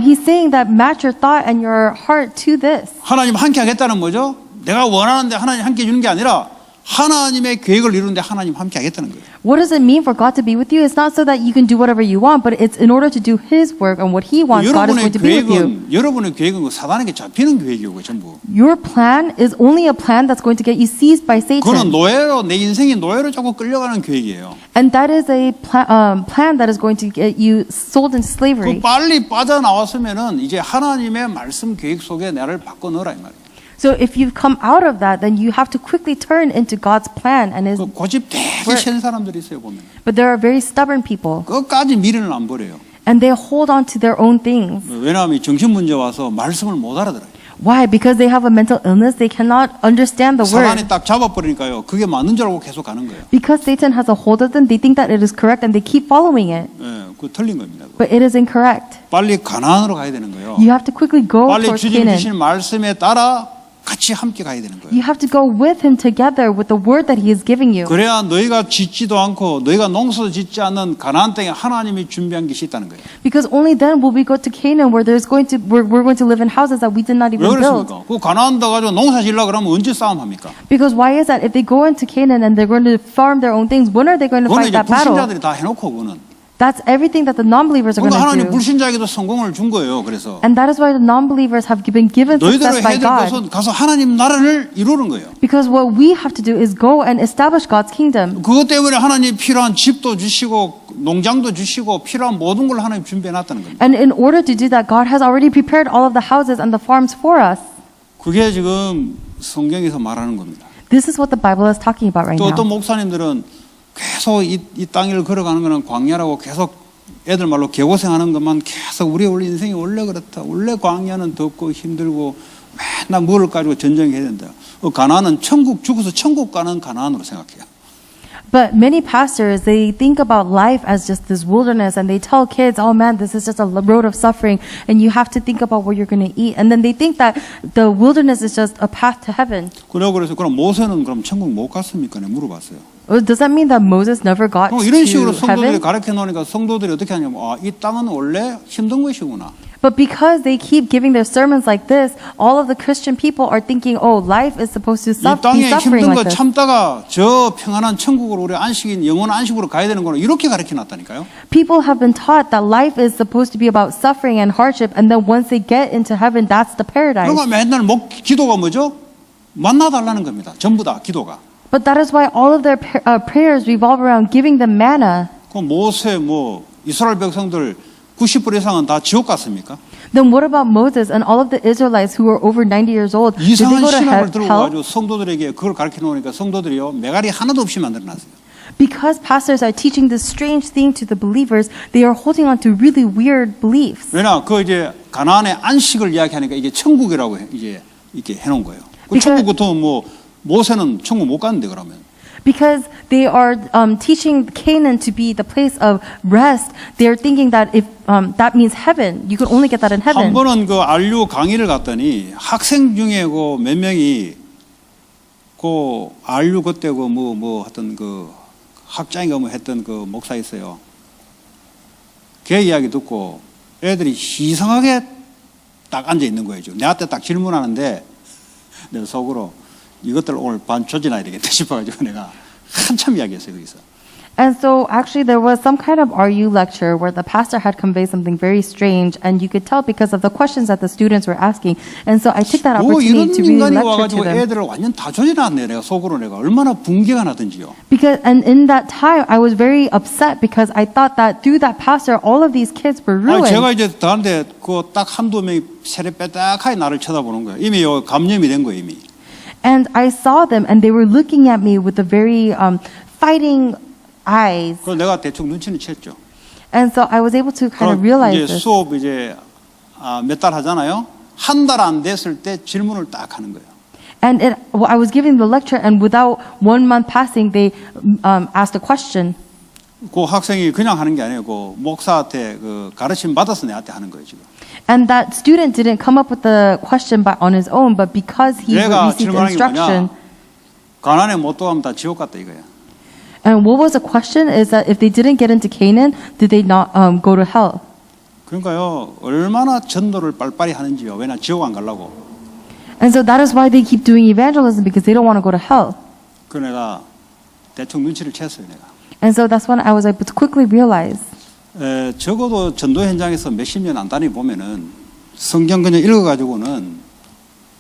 He's saying that match your thought and your heart to this. 하나님 함께 하겠다는 뭐죠? 내가 원하는데 하나님 함께 해주는 게 아니라 하나님의 계획을 이루는데 하나님 함께 하겠다는 거예요. What does it mean for God to be with you? It's not so that you can do whatever you want, but it's in order to do His work and what He wants, God is going to be with you. 여러분의 계획은 사단에게 잡히는 계획이고 전부. Your plan is only a plan that's going to get you seized by 그거는 Satan. 노예로 내 인생이 노예로 자꾸 끌려가는 계획이에요. And that is a plan that is going to get you sold into 그 slavery. 빨리 빠져나왔으면은 이제 하나님의 말씀 계획 속에 나를 바꿔 넣으라 이 말이에요. So if you've come out of that, then you have to quickly turn into God's plan and His. 그 고집 되게 센 사람들이 있어요 보면. But there are very stubborn people, 끝까지 미련을 안 버려요. and they hold on to their own things. 왜냐하면 정신 문제 와서 말씀을 못 알아들어요. Why? Because they have a mental illness. They cannot understand the word. 사단이 딱 잡아버리니까요. 그게 맞는 줄 알고 계속 가는 거예요. Because Satan has a hold of them, they think that it is correct and they keep following it. 예, 그 틀린 겁니다. 그거. But it is incorrect. 빨리 가나안으로 가야 되는 거예요. You have to quickly go 빨리 towards 주님 Canaan. 주신 말씀에 따라 같이 함께 가야 되는 거예요. You have to go with him together with the word that he is giving you. 그래야 너희가 짓지도 않고 너희가 농사도 짓지 않는 가나안 땅에 하나님이 준비한 것이 있다는 거예요. Because only then will we go to Canaan where we're going to live in houses that we did not 왜 even build. 그렇습니까? 그 가나안 다 가지고 농사 지으려고 그러면 언제 싸움합니까? Because why is that? If they go into Canaan and they're going to farm their own things, when are they going to 그거는 fight 이제 that battle? 불신자들이 다 해놓고 그거는. That's everything that the non-believers are 그러니까 going 하나님 to do. 불신자에게도 성공을 준 거예요. 그래서 And that is why the non-believers have been given 너희들이 success by 해야 될 God. 것은 가서 하나님 나라를 이루는 거예요. Because what we have to do is go and establish God's kingdom. 그것 때문에 하나님 필요한 집도 주시고 농장도 주시고 필요한 모든 걸 하나님 준비해 놨다는 겁니다. And in order to do that, God has already prepared all of the houses and the farms for us. 그게 지금 성경에서 말하는 겁니다. This is what the Bible is talking about right 또 now. 어떤 목사님들은 계속 이 땅을 걸어가는 거는 광야라고 계속 애들 말로 개고생하는 것만 계속 우리 인생이 원래 그렇다. 원래 광야는 덥고 힘들고 맨날 뭐를 가지고 전쟁해야 된다. 가나안은 천국 죽어서 천국 가는 가나안으로 생각해요. But many pastors, they think about life as just this wilderness and they tell kids, oh man, this is just a road of suffering and you have to think about what you're going to eat. And then they think that the wilderness is just a path to heaven. 그래서 그럼 모세는 그럼 천국 못 갔습니까? 내가 물어봤어요. Does that mean that Moses never got 이런 식으로 to 성도들이 heaven? 가르쳐 놓으니까 성도들이 어떻게 하냐면 이 땅은 원래 힘든 것이구나. But because they keep giving their sermons like this, all of the Christian people are thinking, oh, life is supposed to 이 be 땅에 suffering 힘든 거 like this. 참다가 저 평안한 천국으로 우리 안식인 영원 안식으로 가야 되는 거는 이렇게 가르쳐 놨다니까요. People have been taught that life is supposed to be about suffering and hardship, and then once they get into heaven, that's the paradise. 그러니까 맨날 기도가 뭐죠? 만나달라는 겁니다. 전부 다 기도가. But that is why all of their prayers revolve around giving them manna. 그 모세 이스라엘 백성들 90% 이상은 다 지옥 갔습니까? Then what about Moses and all of the Israelites who were over 90 years old? Did they 이상한 go to 신학을 들고 hell? 가지고 성도들에게 그걸 가르쳐 놓으니까 성도들이요 메가리 하나도 없이 만들어놨어요. Because pastors are teaching this strange thing to the believers, they are holding on to really weird beliefs. 왜냐 이제 가나안의 안식을 이야기하니까 이게 천국이라고 이제 이렇게 해놓은 거예요. 그 천국부터 모세는 천국 못 갔는데 그러면. Because they are teaching Canaan to be the place of rest, they are thinking that if that means heaven, you could only get that in 한 heaven. 번은 그 RU 강의를 갔더니 학생 중에 그 몇 명이 그 RU 그때 하여튼 그 학장인가 했던 그 목사 있어요. 걔 이야기 듣고 애들이 이상하게 딱 앉아 있는 거예요. 내한테 딱 질문하는데 내 속으로 이것들 오늘 반 조진해야 되겠다 싶어가지고 내가 한참 이야기했어요 거기서. And so actually there was some kind of RU lecture where the pastor had conveyed something very strange, and you could tell because of the questions that the students were asking. And so I took that opportunity 이런 to really 인간이 lecture to 와가지고 them. 애들을 완전 다 조진했네 내가 속으로 내가 얼마나 붕괴가 나든지요. Because and in that time I was very upset because I thought that through that pastor all of these kids were ruined. 제가 이제 다른데 그 딱 한두 명이 세례빼딱하게 나를 쳐다보는 거예요. 이미 감염이 된 거예요 이미. And I saw them and they were looking at me with a very fighting eyes. 그래서 내가 대충 눈치는 챘죠. And so I was able to kind of 그럼 realize 이제 this. 수업 이제 몇 달 하잖아요. 한 달 안 됐을 때 질문을 딱 하는 거예요. And I was giving the lecture, and without 1 month passing, they asked a question. 그 학생이 그냥 하는 게 아니에요. 그 목사한테 그 가르침 받아서 내한테 하는 거예요 지금. And that student didn't come up with the question on his own, but because he 내가 received 질문하는 게 instruction. 뭐냐? 가난에 못 들어가면 다 지옥 갔다 이거야. And what was the question is that if they didn't get into Canaan, did they not go to hell? 그러니까요 얼마나 전도를 빨리빨리 하는지요. 왜냐 지옥 안 가려고. And so that is why they keep doing evangelism, because they don't want to go to hell. 그 내가 대충 눈치를 챘어요 내가. And so that's when I was able to quickly realize. 적어도 전도 현장에서 몇십 년 안 다니 보면은 성경 그냥 읽어가지고는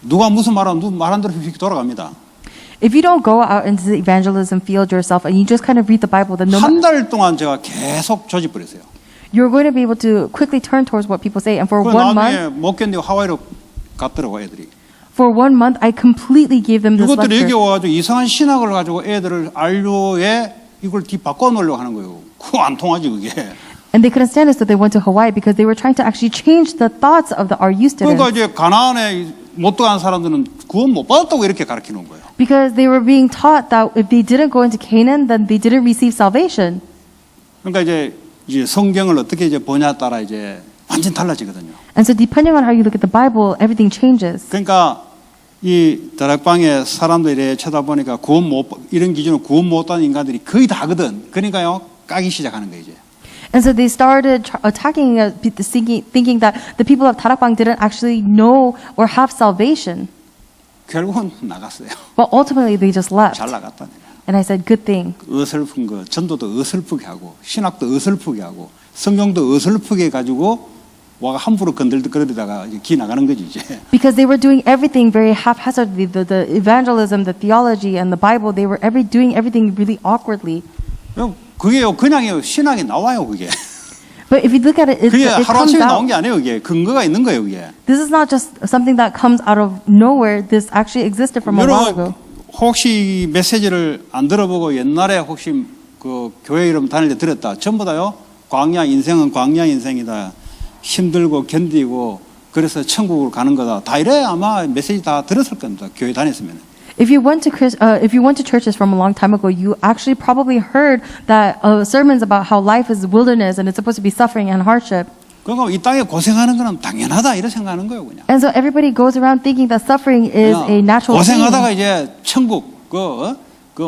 누가 무슨 말하면 누구 말한 대로 휙 돌아갑니다. If you don't go out into the evangelism field yourself and you just kind of read the Bible, then 한 달 동안 제가 계속 조집버렸어요. you're going to be able to quickly turn towards what people say. And for 그 1 month, 나중에 못 견디고 하와이로 갔더라고 애들이. for 1 month, I completely gave them this 이것들이 여기 lecture. 와가지고 이상한 신학을 가지고 애들을 안료에 이걸 뒤 바꿔놓으려고 하는 거예요. 그거 안 통하지 그게. And they couldn't stand it, so they went to Hawaii because they were trying to actually change the thoughts of the RU students. 그러니까 이제 가나안에 못 들어간 사람들은 구원 못 받았다고 이렇게 가르치는 거예요. Because they were being taught that if they didn't go into Canaan, then they didn't receive salvation. 그러니까 이제 성경을 어떻게 이제 보냐에 따라 이제 완전 달라지거든요. And so depending on how you look at the Bible, everything changes. 그러니까 이 다락방에 사람들이 쳐다보니까 이런 기준으로 구원 못 받는 인간들이 거의 다 하거든. 그러니까요 까기 시작하는 거예요 이제. And so they started attacking, thinking that the people of Tarakbang didn't actually know or have salvation. 결국은 나갔어요. But ultimately, they just left. 잘 나갔다. 내가. And I said, good thing. 어설픈 거, 전도도 어설프게 하고 신학도 어설프게 하고 성경도 어설프게 가지고 와가 함부로 건들다가 기 나가는 거지 이제. Because they were doing everything very haphazardly. The evangelism, the theology, and the Bible, they were doing everything really awkwardly. 그게요 그냥요 신학이 나와요 그게. But if you look at it, 그게 it comes 하루아침에 나온 out. 게 아니에요 그게 근거가 있는 거예요 그게. This is not just something that comes out of nowhere. This actually existed from a while ago. 여러분 혹시 메시지를 안 들어보고 옛날에 혹시 그 교회 이름 다닐 때 들었다. 전부 다요 광야 인생은 광야 인생이다. 힘들고 견디고 그래서 천국으로 가는 거다. 다 이래 아마 메시지 다 들었을 겁니다. 교회 다녔으면. If you went to churches from a long time ago, you actually probably heard that sermons about how life is wilderness and it's supposed to be suffering and hardship. 그러니까 이 땅에 고생하는 거는 당연하다 이렇게 생각하는 거예요 그냥. And so everybody goes around thinking that suffering is a natural 고생하다가 thing. 이제 천국 그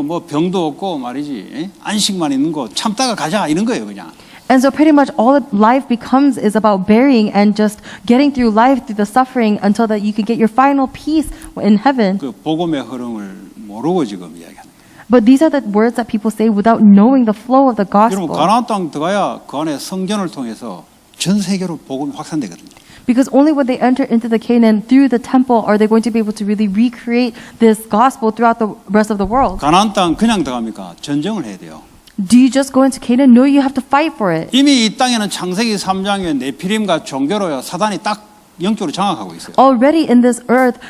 뭐 병도 없고 말이지 안식만 있는 거 참다가 가자 이런 거예요 그냥. And so pretty much all that life becomes is about bearing and just getting through life through the suffering until that you can get your final peace in heaven. 그 복음의 흐름을 모르고 지금 이야기하는 거예요. But these are the words that people say without knowing the flow of the 여러분 gospel. 가나안 땅 들어가야 그 안에 성전을 통해서 전 세계로 복음이 확산되거든요. Because only when they enter into the Canaan through the temple are they going to be able to really recreate this gospel throughout the rest of the world. 가나안 땅 그냥 들어갑니까? 전쟁을 해야 돼요. Do you just go into Canaan? No, you have to fight for it. 이미 이 땅에는 창세기 3장에 네피림과 종교로요 사단이 딱 영적으로 장악하고 있어요. Already in this earth,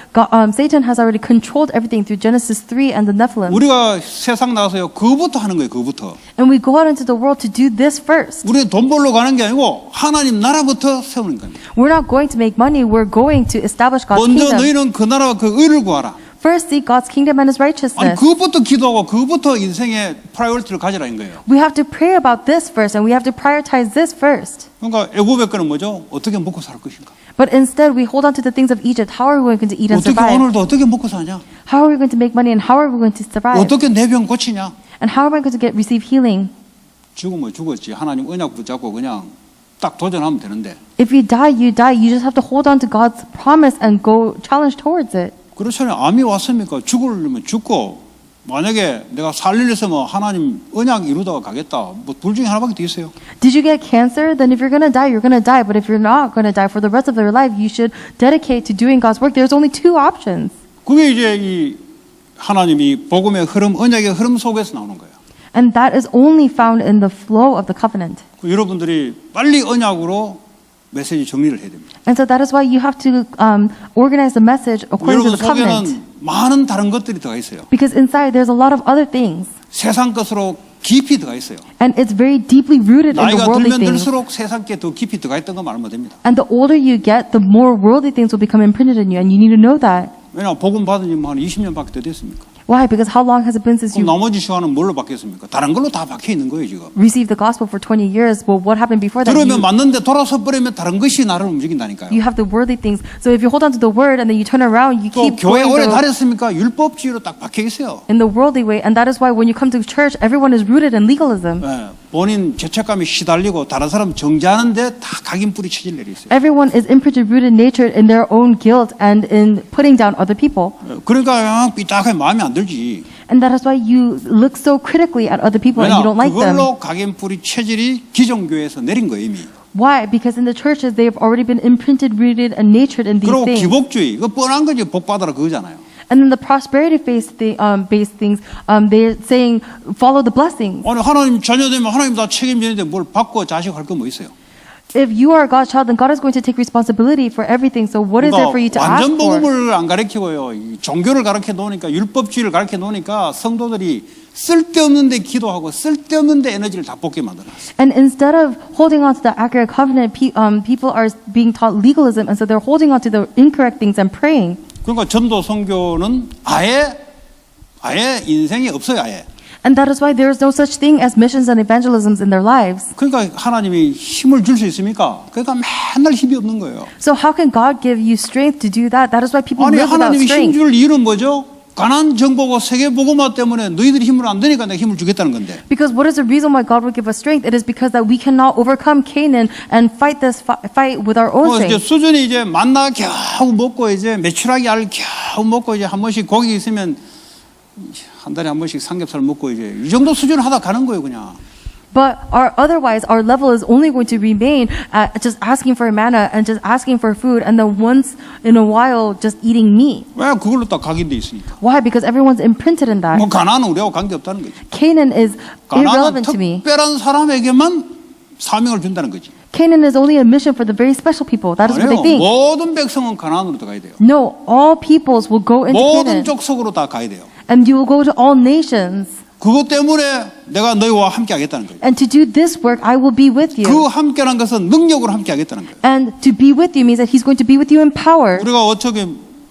Satan has already controlled everything through Genesis 3 and the Nephilim. 우리가 세상 나가서요 그거부터 하는 거예요. 그거부터. And we go out into the world to do this first. 우리가 돈 벌러 가는 게 아니고 하나님 나라부터 세우는 겁니다. We're not going to make money. We're going to establish God's 먼저 kingdom. 너희는 그 나라와 그 의를 구하라. First, seek God's kingdom and His 아니 righteousness. 그것부터 기도하고 그것부터 인생의 프라이어리티를 가지라는 거예요. We have to pray about this first, and we have to prioritize this first. 그러니까 애굽의 거는 뭐죠? 어떻게 먹고 살 것인가? But instead, we hold on to the things of Egypt. How are we going to eat and 어떻게 survive? 오늘도 어떻게 먹고 사냐? How are we going to make money, and how are we going to survive? 어떻게 내 병 고치냐? And how am I going to receive healing? 죽으면 죽었지. 하나님 언약 붙잡고 그냥 딱 도전하면 되는데. If you die, you die. You just have to hold on to God's promise and go challenge towards it. 그렇잖아요. 암이 왔습니까? 죽으려면 죽고 만약에 내가 살리려면 하나님 언약 이루다가 가겠다. 뭐 둘 중에 하나밖에 더 있어요. Did you get cancer? Then if you're going to die, you're going to die. But if you're not going to die for the rest of your life, you should dedicate to doing God's work. There's only two options. 그게 이제 이 하나님이 복음의 흐름, 언약의 흐름 속에서 나오는 거예요. And that is only found in the flow of the covenant. 여러분들이 빨리 언약으로 메시지 정리를 해야 됩니다. And so that is why you have to organize the message according to 여러분 the covenant. 속에는 많은 다른 것들이 들어가 있어요. Because inside there's a lot of other things. 세상 것으로 깊이 들어가 있어요. And it's very deeply rooted in the 나이가 worldly 들면 things. 들수록 세상께 더 깊이 들어가 있던 거 말하면 됩니다. And the older you get, the more worldly things will become imprinted in you, and you need to know that. 왜냐하면 복음 받은 지 한 20년밖에 더 됐습니까? Why? Because how long has it been since 그럼 you 나머지 시간은 뭘로 바뀌었습니까? 다른 걸로 다 박혀 있는 거예요 지금. received the gospel for 20 years? Well, what happened before that? 들으면 맞는데 돌아서 버리면 다른 것이 나를 움직인다니까요. You have the worldly things. So if you hold on to the word and then you turn around, you 또 keep 교회 going 오래 the, 다녔습니까? 율법주의로 딱 박혀 있어요. in the worldly way. And that is why when you come to church, everyone is rooted in legalism. 예, 본인 죄책감에 시달리고 다른 사람 정죄하는데 다 각인뿌리 쳐질 일이 있어요. Everyone is imprinted, rooted in nature in their own guilt and in putting down other people. 예, 그러니까 삐딱하게 마음에 안 들지. And that is why you look so critically at other people and 왜냐 you don't like them. 그걸로 각인뿌리 체질이 기존교회에서 내린 거예요 이미. Why? Because in the churches they have already been imprinted, rooted, and natured in these 그리고 things. 기복주의 이거 뻔한 거지 복 받아라 그거잖아요. And then the prosperity-based based things, they're saying follow the blessings. 아니 하나님 자녀되면 하나님 다 책임지는데 뭘 받고 자식할 거 뭐 있어요? If you are God's child, then God is going to take responsibility for everything. So what is there for you to ask 완전 for? 복음을 안 가르치고요. 이 종교를 가르쳐 놓으니까 율법주의를 가르쳐 놓으니까 성도들이 쓸데없는데 기도하고 쓸데없는데 에너지를 다 뽑게 만들어놨어요. And instead of holding on to the accurate covenant, people are being taught legalism, and so they're holding on to the incorrect things and praying. 그러니까 전도 선교는 아예 인생이 없어요. 아예. And that is why there is no such thing as missions and evangelisms in their lives. 그러니까 하나님이 힘을 줄 수 있습니까? 그러니까 맨날 힘이 없는 거예요. So how can God give you strength to do that? That is why people 아니 live without 하나님이 strength. 힘줄 이유는 뭐죠? 가난 정보고 세계 복음화 때문에 너희들이 힘을 안 드니까 내가 힘을 주겠다는 건데. Because what is the reason why God would give us strength? It is because that we cannot overcome Canaan and fight this fight with our own 이제 strength. 수준이 이제 만나 겨우 먹고 이제 메추라기 알 겨우 먹고 이제 한 번씩 고기 있으면 한 달에 한 번씩 삼겹살 먹고 이제 이 정도 수준 하다 가는 거예요 그냥. But otherwise, our level is only going to remain at just asking for manna and just asking for food, and then once in a while, just eating meat. 왜 그걸로 딱 각인돼 있으니까. Why? Because everyone's imprinted in that. 뭐 가나는 우리하고 관계 없다는 거지. Canaan is 가나는 irrelevant to me. 특별한 사람에게만 사명을 준다는 거지. Canaan is only a mission for the very special people. That is what they 아니에요. think. 모든 백성은 가나안으로 들어가야 돼요. No, all peoples will go into 모든 Canaan, 족속으로 다 가야 돼요. and you will go to all nations. 그것 때문에 내가 너희와 함께 하겠다는 거예요. And to do this work, I will be with you. 그 함께라는 것은 능력으로 함께 하겠다는 거예요. And to be with you means that He's going to be with you in power. 우리가 어떻게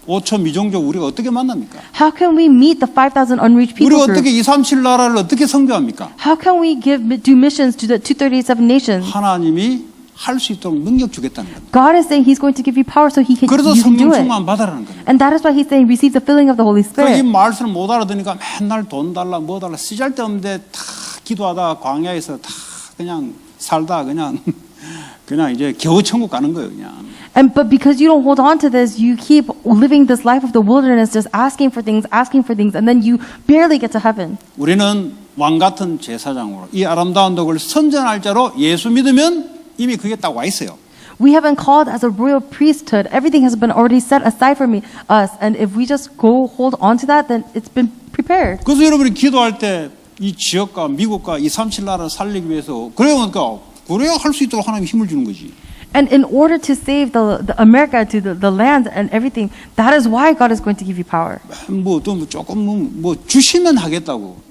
5천 미종족 우리가 어떻게 만납니까? How can we meet the 5,000 unreached people 우리가 group? 어떻게 237 나라를 어떻게 선교합니까? How can we do missions to the 237 nations? 하나님이 할 수 있도록 능력 주겠다는 겁니다. God is saying He's going to give you power so you 그래서 can 성령 do it. 충만 받아라는 겁니다. And that is why He's saying receive the filling of the Holy 이 Spirit. 말씀을 못 알아듣으니까 맨날 돈 달라 뭐 달라 쓰잘데없는데 다 기도하다 광야에서 다 그냥 살다 그냥 이제 겨우 천국 가는 거예요 그냥. But because you don't hold on to this, you keep living this life of the wilderness, just asking for things, and then you barely get to heaven. 우리는 왕 같은 제사장으로 이 아름다운 덕을 선전할 자로 예수 믿으면 이미 그게 딱 와 있어요. We have been called as a royal priesthood. Everything has been already set aside for us. And if we just go hold on to that, then it's been prepared. 그래서 여러분이 기도할 때 이 지역과 미국과 237 나라를 살리기 위해서 그래야 할 수 있도록 하나님이 힘을 주는 거지. And in order to save the America, to the land and everything, that is why God is going to give you power. 또 조금 뭐 주시면 하겠다고.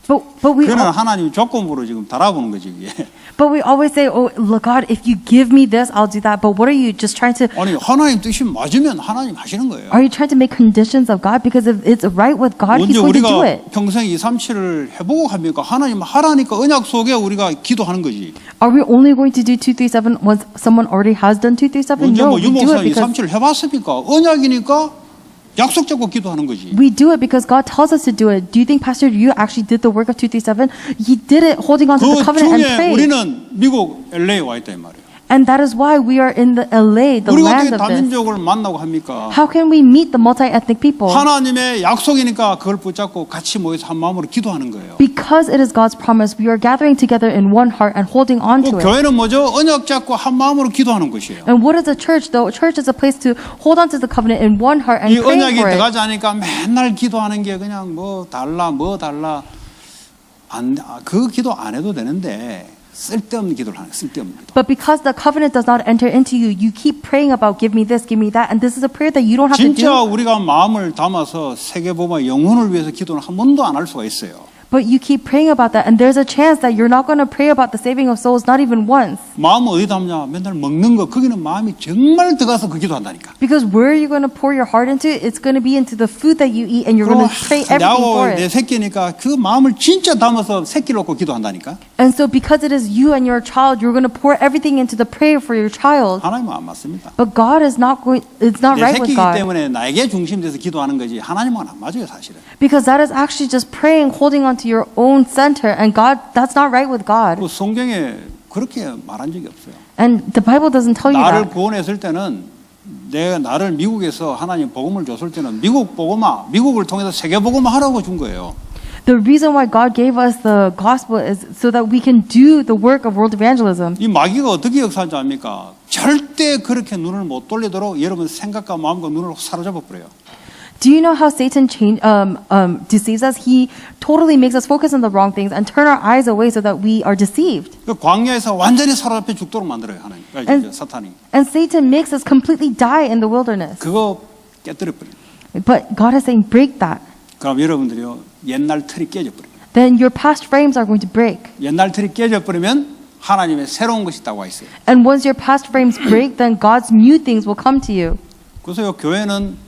But we 그는 하나님 조건으로 지금 달아보는 거지 이게. But we always say, oh, look, God, if you give me this, I'll do that. But what are you just trying to, 아니 하나님 뜻이 맞으면 하나님 하시는 거예요. are you trying to make conditions of God? Because if it's right with God, He's 언제 going to do 우리가 it. 평생 237을 해보고 합니까? 하나님 하라니까 언약 속에 우리가 기도하는 거지. Are we only going to do 237 once someone already has done 237? 언제 No, 뭐 we do 유목사 it because 237을 해봤습니까? 언약이니까 약속 잡고 기도하는 거지. we do it because God tells us to do it. Do you think, Pastor, you actually did the work of 237? He did it holding on to 그 the covenant and 중에 prayed. 우리는 미국 LA에 와 있다 이 말이에요. And that is why we are in the LA, the 우리가 land 어떻게 of this. 다민족을 만나고 합니까? How can we meet the multi-ethnic people? 하나님의 약속이니까 그걸 붙잡고 같이 모여서 한 마음으로 기도하는 거예요. Because it is God's promise, we are gathering together in one heart and holding on 그 to it. 교회는 뭐죠? 언약 잡고 한 마음으로 기도하는 것이에요. And what is a church? The church is a place to hold on to the covenant in one heart and 이 pray 언약이 for it. 들어가지 않으니까 맨날 기도하는 게 그냥 뭐 달라 그 기도 안 해도 되는데 쓸데없는 기도를 하는 거예요. 쓸데없는 기도. But because the covenant does not enter into you, you keep praying about give me this, give me that, and this is a prayer that you don't have to 진짜 do. 우리가 마음을 담아서 세계보마 영혼을 위해서 기도는 한 번도 안 할 수가 있어요. But you keep praying about that, and there's a chance that you're not going to pray about the saving of souls, not even once. 마음은 어디다 하냐? 맨날 먹는 거 거기는 마음이 정말 들어가서 그 기도한다니까. Because where are you going to pour your heart into? It's going to be into the food that you eat, and you're going to pray everything for 나하고 내 it. 새끼니까 그 마음을 진짜 담아서 새끼를 놓고 기도한다니까. And so because it is you and your child, you're going to pour everything into the prayer for your child. 하나님은 안 맞습니다. But God is not going, it's not 내 right with 새끼이기 God. 때문에 나에게 중심돼서 기도하는 거지 하나님은 안 맞아요 사실은. Because that is actually just praying, holding on to your own center, and God, that's not right with God. 그 성경에 그렇게 말한 적이 없어요. And the Bible doesn't tell you 나를 that. 구원했을 때는 내가 나를 미국에서 하나님 복음을 줬을 때는 미국 복음화, 미국을 통해서 세계 복음화 하라고 준 거예요. The reason why God gave us the gospel is so that we can do the work of world evangelism. 이 마귀가 어떻게 역사하는지 압니까? 절대 그렇게 눈을 못 돌리도록 여러분 생각과 마음과 눈을 사로잡아 버려요. Do you know how Satan deceives us? He totally makes us focus on the wrong things and turn our eyes away so that we are deceived. 그 광야에서 완전히 사로잡혀 죽도록 만들어요 하나님, 사탄이. And Satan makes us completely die in the wilderness. 그거 깨뜨려 버려요. But God is saying, break that. 그럼 여러분들이요 옛날 틀이 깨져 버려요. Then your past frames are going to break. 옛날 틀이 깨져 버리면 하나님의 새로운 것이 있다고 와 있어요. And once your past frames break, then God's new things will come to you. 그래서 교회는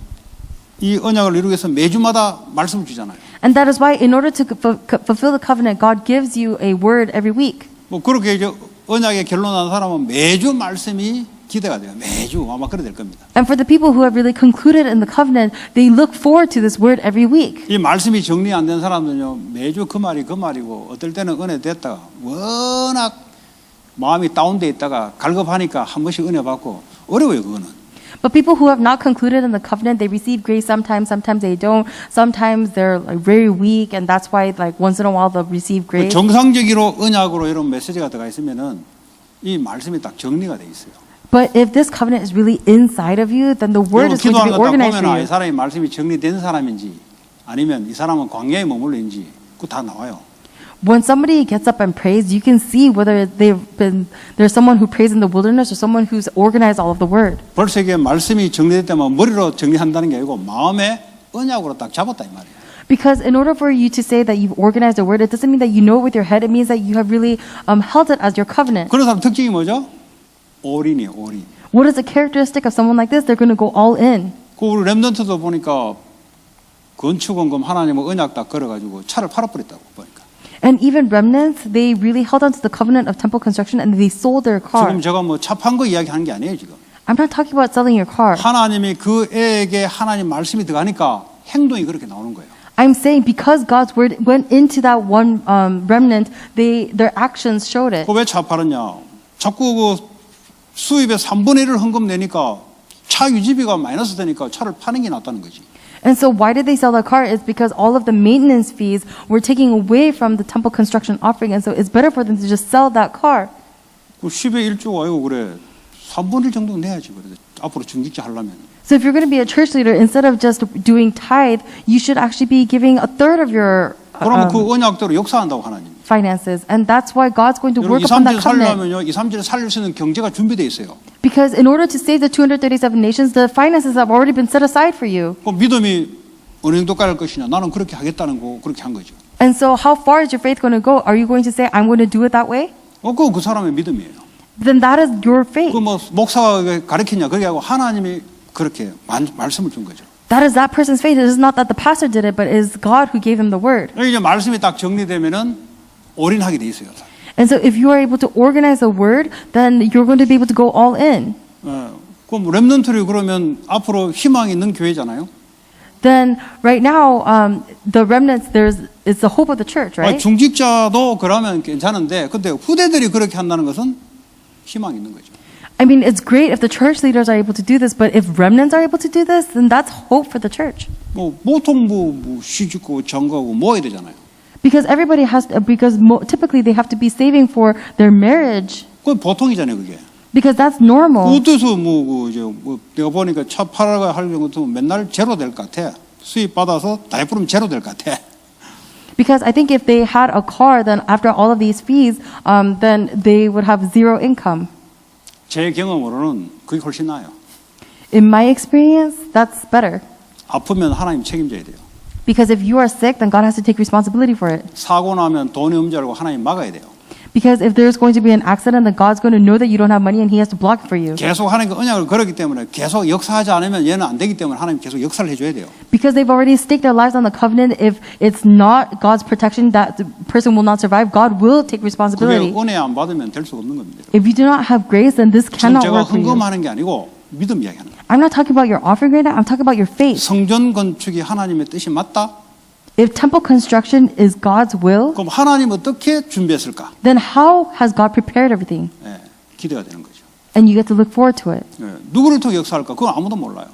이 언약을 이루기 위해서 매주마다 말씀을 주잖아요. And that is why, in order to fulfill the covenant, God gives you a word every week. 뭐 그렇게 이제 언약의 결론난 사람은 매주 말씀이 기대가 돼요. 매주 아마 그래 될 겁니다. And for the people who have really concluded in the covenant, they look forward to this word every week. 이 말씀이 정리 안 된 사람들은요 매주 그 말이 그 말이고 어떨 때는 은혜 됐다가 워낙 마음이 다운돼 있다가 갈급하니까 한 번씩 은혜 받고 어려워요 그거는. But people who have not concluded in the covenant, they receive grace sometimes, sometimes they don't. Sometimes they're like very weak, and that's why like once in a while they'll receive grace. 정상적으로 언약으로 이런 메시지가 들어가 있으면은 이 말씀이 딱 정리가 돼 있어요. But if this covenant is really inside of you, then the word is going to 기도하는 be 거 딱 organized 보면 for 이 you. 사람이 말씀이 정리된 사람인지 아니면 이 사람은 광야에 머물러 있는지 그거 다 나와요. When somebody gets up and prays, you can see whether there's someone who prays in the wilderness or someone who's organized all of the word. 벌써 이게 말씀이 정리됐다면 머리로 정리한다는 게 아니고 마음의 언약으로 딱 잡았다 이 말이에요. Because in order for you to say that you've organized a word, it doesn't mean that you know it with your head. It means that you have really held it as your covenant. 그런 사람 특징이 뭐죠? 올인이에요, 올인. What is the characteristic of someone like this? They're going to go all in. 그 우리 렘넌트도 보니까 건축원금 하나님의 언약 딱 걸어가지고 차를 팔아버렸다고 보니까. And even remnants, they really held on to the covenant of temple construction and they sold their car. 지금 제가 뭐 차 판 거 이야기하는 게 아니에요 지금. I'm not talking about selling your car. 하나님이 그 애에게 하나님 말씀이 들어가니까 행동이 그렇게 나오는 거예요. I'm saying because God's word went into that one remnant, their actions showed it. 그 왜 차 팔았냐? 자꾸 그 수입의 3분의 1을 헌금 내니까 차 유지비가 마이너스 되니까 차를 파는 게 낫다는 거지. And so why did they sell the car? It's because all of the maintenance fees were taking away from the temple construction offering. And so it's better for them to just sell that car. 그 10의 1조가 아니고 그래. 3분의 1 정도 내야지. 그래. 앞으로 중직자 하려면. So if you're going to be a church leader, instead of just doing tithe, you should actually be giving a third of your 그러면 그 언약대로 역사한다고 하나님. finances. And that's why God's going to 여러분 work 2, upon 3절 that covenant. 살려면요. 2, 3절에 살릴 수 있는 경제가 준비되어 있어요. Because in order to save the 237 nations, the finances have already been set aside for you. 그 믿음이 어느 정도 깔 것이냐. 나는 그렇게 하겠다는 거 그렇게 한 거죠. And so how far is your faith going to go? Are you going to say, I'm going to do it that way? 그건 그 사람의 믿음이에요. Then that is your faith. 그 뭐 목사가 가르치냐 그게 하고 하나님이 그렇게 말씀을 준 거죠. That is that person's faith. It is not that the pastor did it, but it is God who gave him the word. 여기 이제 말씀이 딱 정리되면은 올인하게 돼 있어요. And so if you are able to organize the word, then you're going to be able to go all in. 그럼 렘넌트리 그러면 앞으로 희망이 있는 교회잖아요. Then right now, the remnants, it's the hope of the church, right? 중직자도 그러면 괜찮은데, 근데 후대들이 그렇게 한다는 것은 희망이 있는 거죠. I mean, it's great if the church leaders are able to do this, but if remnants are able to do this, then that's hope for the church. 뭐 보통 뭐 시집고 장가고 모아야 되잖아요. Because everybody has, typically they have to be saving for their marriage. 그건 보통이잖아요, 그게. Because that's normal. 어때서 뭐 이제 뭐 내가 보니까 차 팔아가 하려는 것도 맨날 제로 될 것 같아. 수입 받아서 다 해부르면 제로 될 것 같아. Because I think if they had a car, then after all of these fees, then they would have zero income. 제 경험으로는 그게 훨씬 나아요. In my experience, that's better. 아프면 하나님 책임져야 돼요. Because if you are sick, then God has to take responsibility for it. 사고 나면 돈이 없는 줄 알고 하나님 막아야 돼요. Because if there's going to be an accident, then God's going to know that you don't have money and He has to block it for you. 계속 하나님과 언약을 걸었기 때문에 계속 역사하지 않으면 얘는 안 되기 때문에 하나님 계속 역사를 해줘야 돼요. Because they've already staked their lives on the covenant, if it's not God's protection, that the person will not survive, God will take 그게 responsibility. 은혜 안 받으면 될 수가 없는 겁니다. If you do not have grace, then this 지금 cannot 제가 work for you. 헌금하는 게 아니고 믿음 이야기하는 거예요. I'm not talking about your offering right now, I'm talking about your faith. 성전 건축이 하나님의 뜻이 맞다? If temple construction is God's will, 그럼 하나님 어떻게 준비했을까? then how has God prepared everything? 예, 기대가 되는 거죠. And you get to look forward to it. 예, 누구를 통해 역사할까? 그건 아무도 몰라요.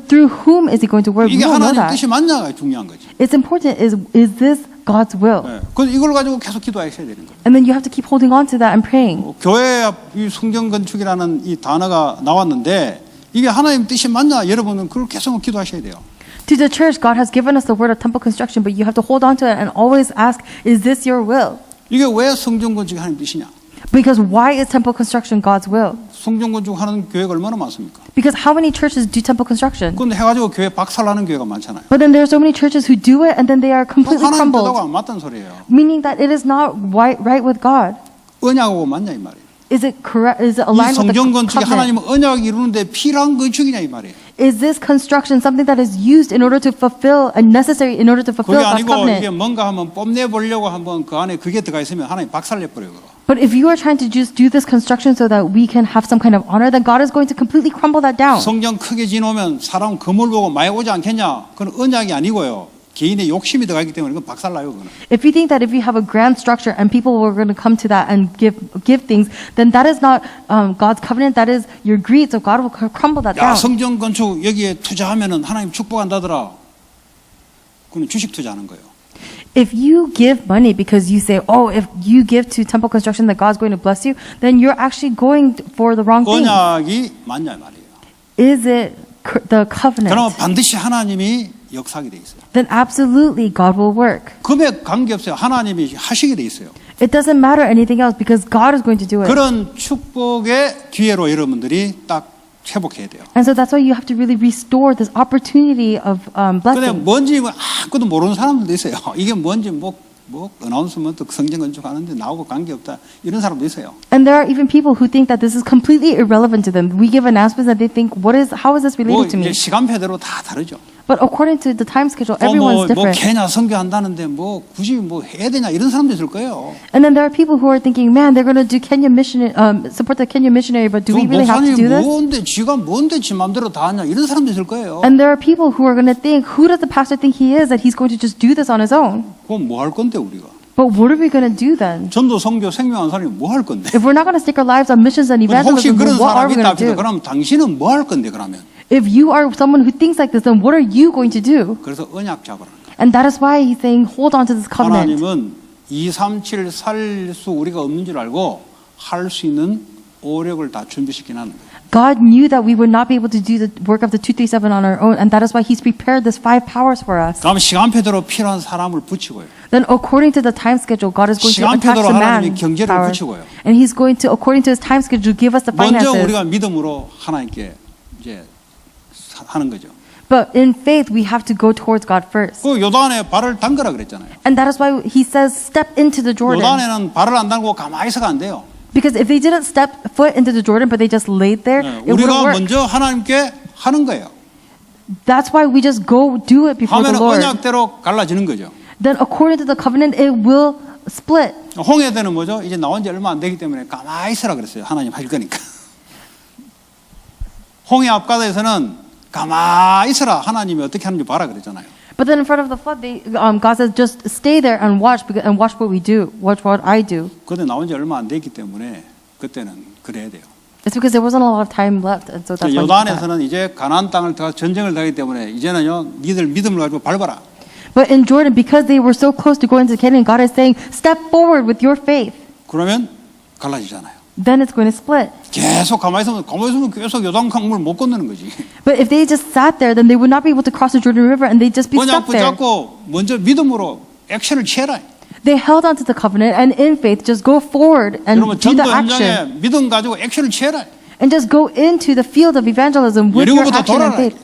Through whom is He going to work? We 이게 don't know 하나님 that. 뜻이 맞냐가 중요한 거지. It's important, is this God's will? 예, 그래서 이걸 가지고 계속 기도하셔야 되는 거예요. And then you have to keep holding on to that and praying. 교회 이 성전 건축이라는 이 단어가 나왔는데 이게 하나님 뜻이 맞냐? 여러분은 그걸 계속 기도하셔야 돼요. To the church, God has given us the word of temple construction, but you have to hold on to it and always ask, is this your will? 이게 왜 성전 건축이 하나님 뜻이냐? Because why is temple construction God's will? 성전 건축하는 교회가 얼마나 많습니까? Because how many churches do temple construction? 그런데 해가지고 교회 박살나는 교회가 많잖아요. But then there are so many churches who do it and then they are completely 하나님 뜻하고 crumbled, 안 맞다는 소리예요. meaning that it is not right with God. 언약하고 맞냐 이 말이에요. Is it correct? Is it 이 aligned with the 성전 건축이 covenant? 하나님은 언약을 이루는데 필요한 건축이냐 이 말이에요. Is this construction something that is used in order to fulfill and necessary in order to fulfill 그게 God's 아니고 이게 covenant? 뭔가 한번 뽐내 보려고 한번 그 안에 그게 들어가 있으면 하나님 박살내 버려요. But if you are trying to just do this construction so that we can have some kind of honor, then God is going to completely crumble that down. 성전 크게 지놓으면 사람 건물 보고 많이 오지 않겠냐? 그건 언약이 아니고요. 개인의 욕심이 들어가기 때문에 그건 박살나요. 그거는. If you think that if you have a grand structure and people were going to come to that and give things, then that is not God's covenant. That is your greed. So God will crumble that 야 down. 성전 건축 여기에 투자하면은 하나님 축복한다더라. 그건 주식 투자하는 거예요. If you give money because you say, oh, if you give to temple construction that God's going to bless you, then you're actually going for the wrong thing. 언약이 맞냐 말이에요. Is it the 그러면 covenant? 반드시 하나님이 역사하게 돼 있어요. Then absolutely God will work. 금액 관계없어요. 하나님이 하시게 돼 있어요. It doesn't matter anything else because God is going to do it. 그런 축복의 기회로 여러분들이 딱 회복해야 돼요. And so that's why you have to really restore this opportunity of 근데 blessing. 뭔지 아무것도 모르는 사람들도 있어요. 이게 뭔지 뭐 어나운스먼트 성전 건축하는데 나오고 관계없다 이런 사람도 있어요. And there are even people who think that this is completely irrelevant to them. We give announcements and they think, how is this 뭐 related to 이제 me? 시간표대로 다 다르죠. But according to the time schedule, 뭐 everyone's different. 개냐 선교한다는데 뭐 굳이 뭐 해야 되냐 이런 사람도 있을 거예요. And then there are people who are thinking, man, they're going to do Kenya mission, support the Kenya missionary, but do we really have to do this? 뭔데 지가 뭔데 지 맘대로 다 하냐 이런 사람도 있을 거예요. And there are people who are going to think, who does the pastor think he is that he's going to just do this on his own? 그럼 뭐 할 건데 우리가? But what are we going to do then? 전도 선교 생명한 사람이 뭐 할 건데? If we're not going to stick our lives on missions and 혹시 evangelism, 그런 then what are 사람이 we 있다 going to 합니다. do? 그럼 당신은 뭐 할 건데 그러면? If you are someone who thinks like this, then what are you going to do? 그래서 언약 잡으라는 거예요. And that is why he's saying, hold on to this covenant. 하나님은 237 살 수 우리가 없는 줄 알고 할 수 있는 오력을 다 준비시키는 거예요. God knew that we would not be able to do the work of the 237 on our own, and that is why He's prepared this 5 powers for us. 그럼 시간표대로 필요한 사람을 붙이고요. Then, according to the time schedule, God is going to attach 시간표대로 the 하나님이 man 경제를 power, 붙이고요. and He's going to, according to His time schedule, give us the 먼저 finances. 우리가 믿음으로 하나님께 이제 하는 거죠. But in faith, we have to go towards God first, 그 요단에 발을 담그라 그랬잖아요. and that is why He says, "Step into the Jordan." 요단에는 발을 안 담고 가만히 있어가 안 돼요. Because if they didn't step foot into the Jordan, but they just laid there, it wouldn't 우리가 work. 먼저 하나님께 하는 거예요. That's why we just go do it before the 하면 Lord. 언약대로 갈라지는 거죠. Then, according to the covenant, it will split. 홍해대는 뭐죠? 이제 나온 지 얼마 안 되기 때문에 가만히 있으라 그랬어요. 하나님 하실 거니까. 홍해 앞가다에서는 가만히 있으라. 하나님이 어떻게 하는지 봐라 그랬잖아요. But then in front of the flood, God says, just stay there and watch what we do, watch what I do. 그런데 나온 지 얼마 안 됐기 때문에 그때는 그래야 돼요. It's because there wasn't a lot of time left, and so that's why. He did that. 요단에서는 이제 가나안 땅을 들어가 전쟁을 하기 때문에 이제는요, 니들 믿음을 가지고 밟아라. But in Jordan, because they were so close to going to Canaan, God is saying, step forward with your faith. 그러면 갈라지잖아요. Then it's going to split. 계속 가만히 있으면 계속 요단 강물 못 건너는 거지. But if they just sat there, then they would not be able to cross the Jordan River, and they'd just be 언약 stuck there. 붙잡고 먼저 믿음으로 액션을 취해라. They held onto the covenant, and in faith, just go forward and 여러분 do 전도 the 현장에 action, 믿음 가지고 액션을 취해라. and just go into the field of evangelism with your 여리고부터 action and 돌아라. faith.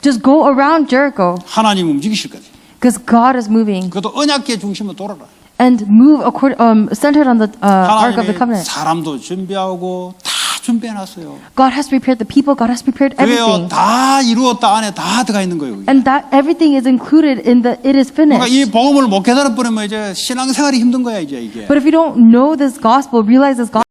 Just go around Jericho. 하나님 움직이실 거지. Because God is moving 그것도 언약궤 중심으로 돌아라. and move centered on the Ark of the 하나님이 Covenant. 사람도 준비하고 다 준비해놨어요. God has prepared the people. God has prepared 그게요 everything. 다 이루었다 안에 다 들어가 있는 거예요. 그게. And that everything is included in the it is 그러니까 이 finished. 복음을 못 깨달아 버리면 이제 신앙생활이 힘든 거야 이제 이게. But if you don't know this gospel, realize this gospel,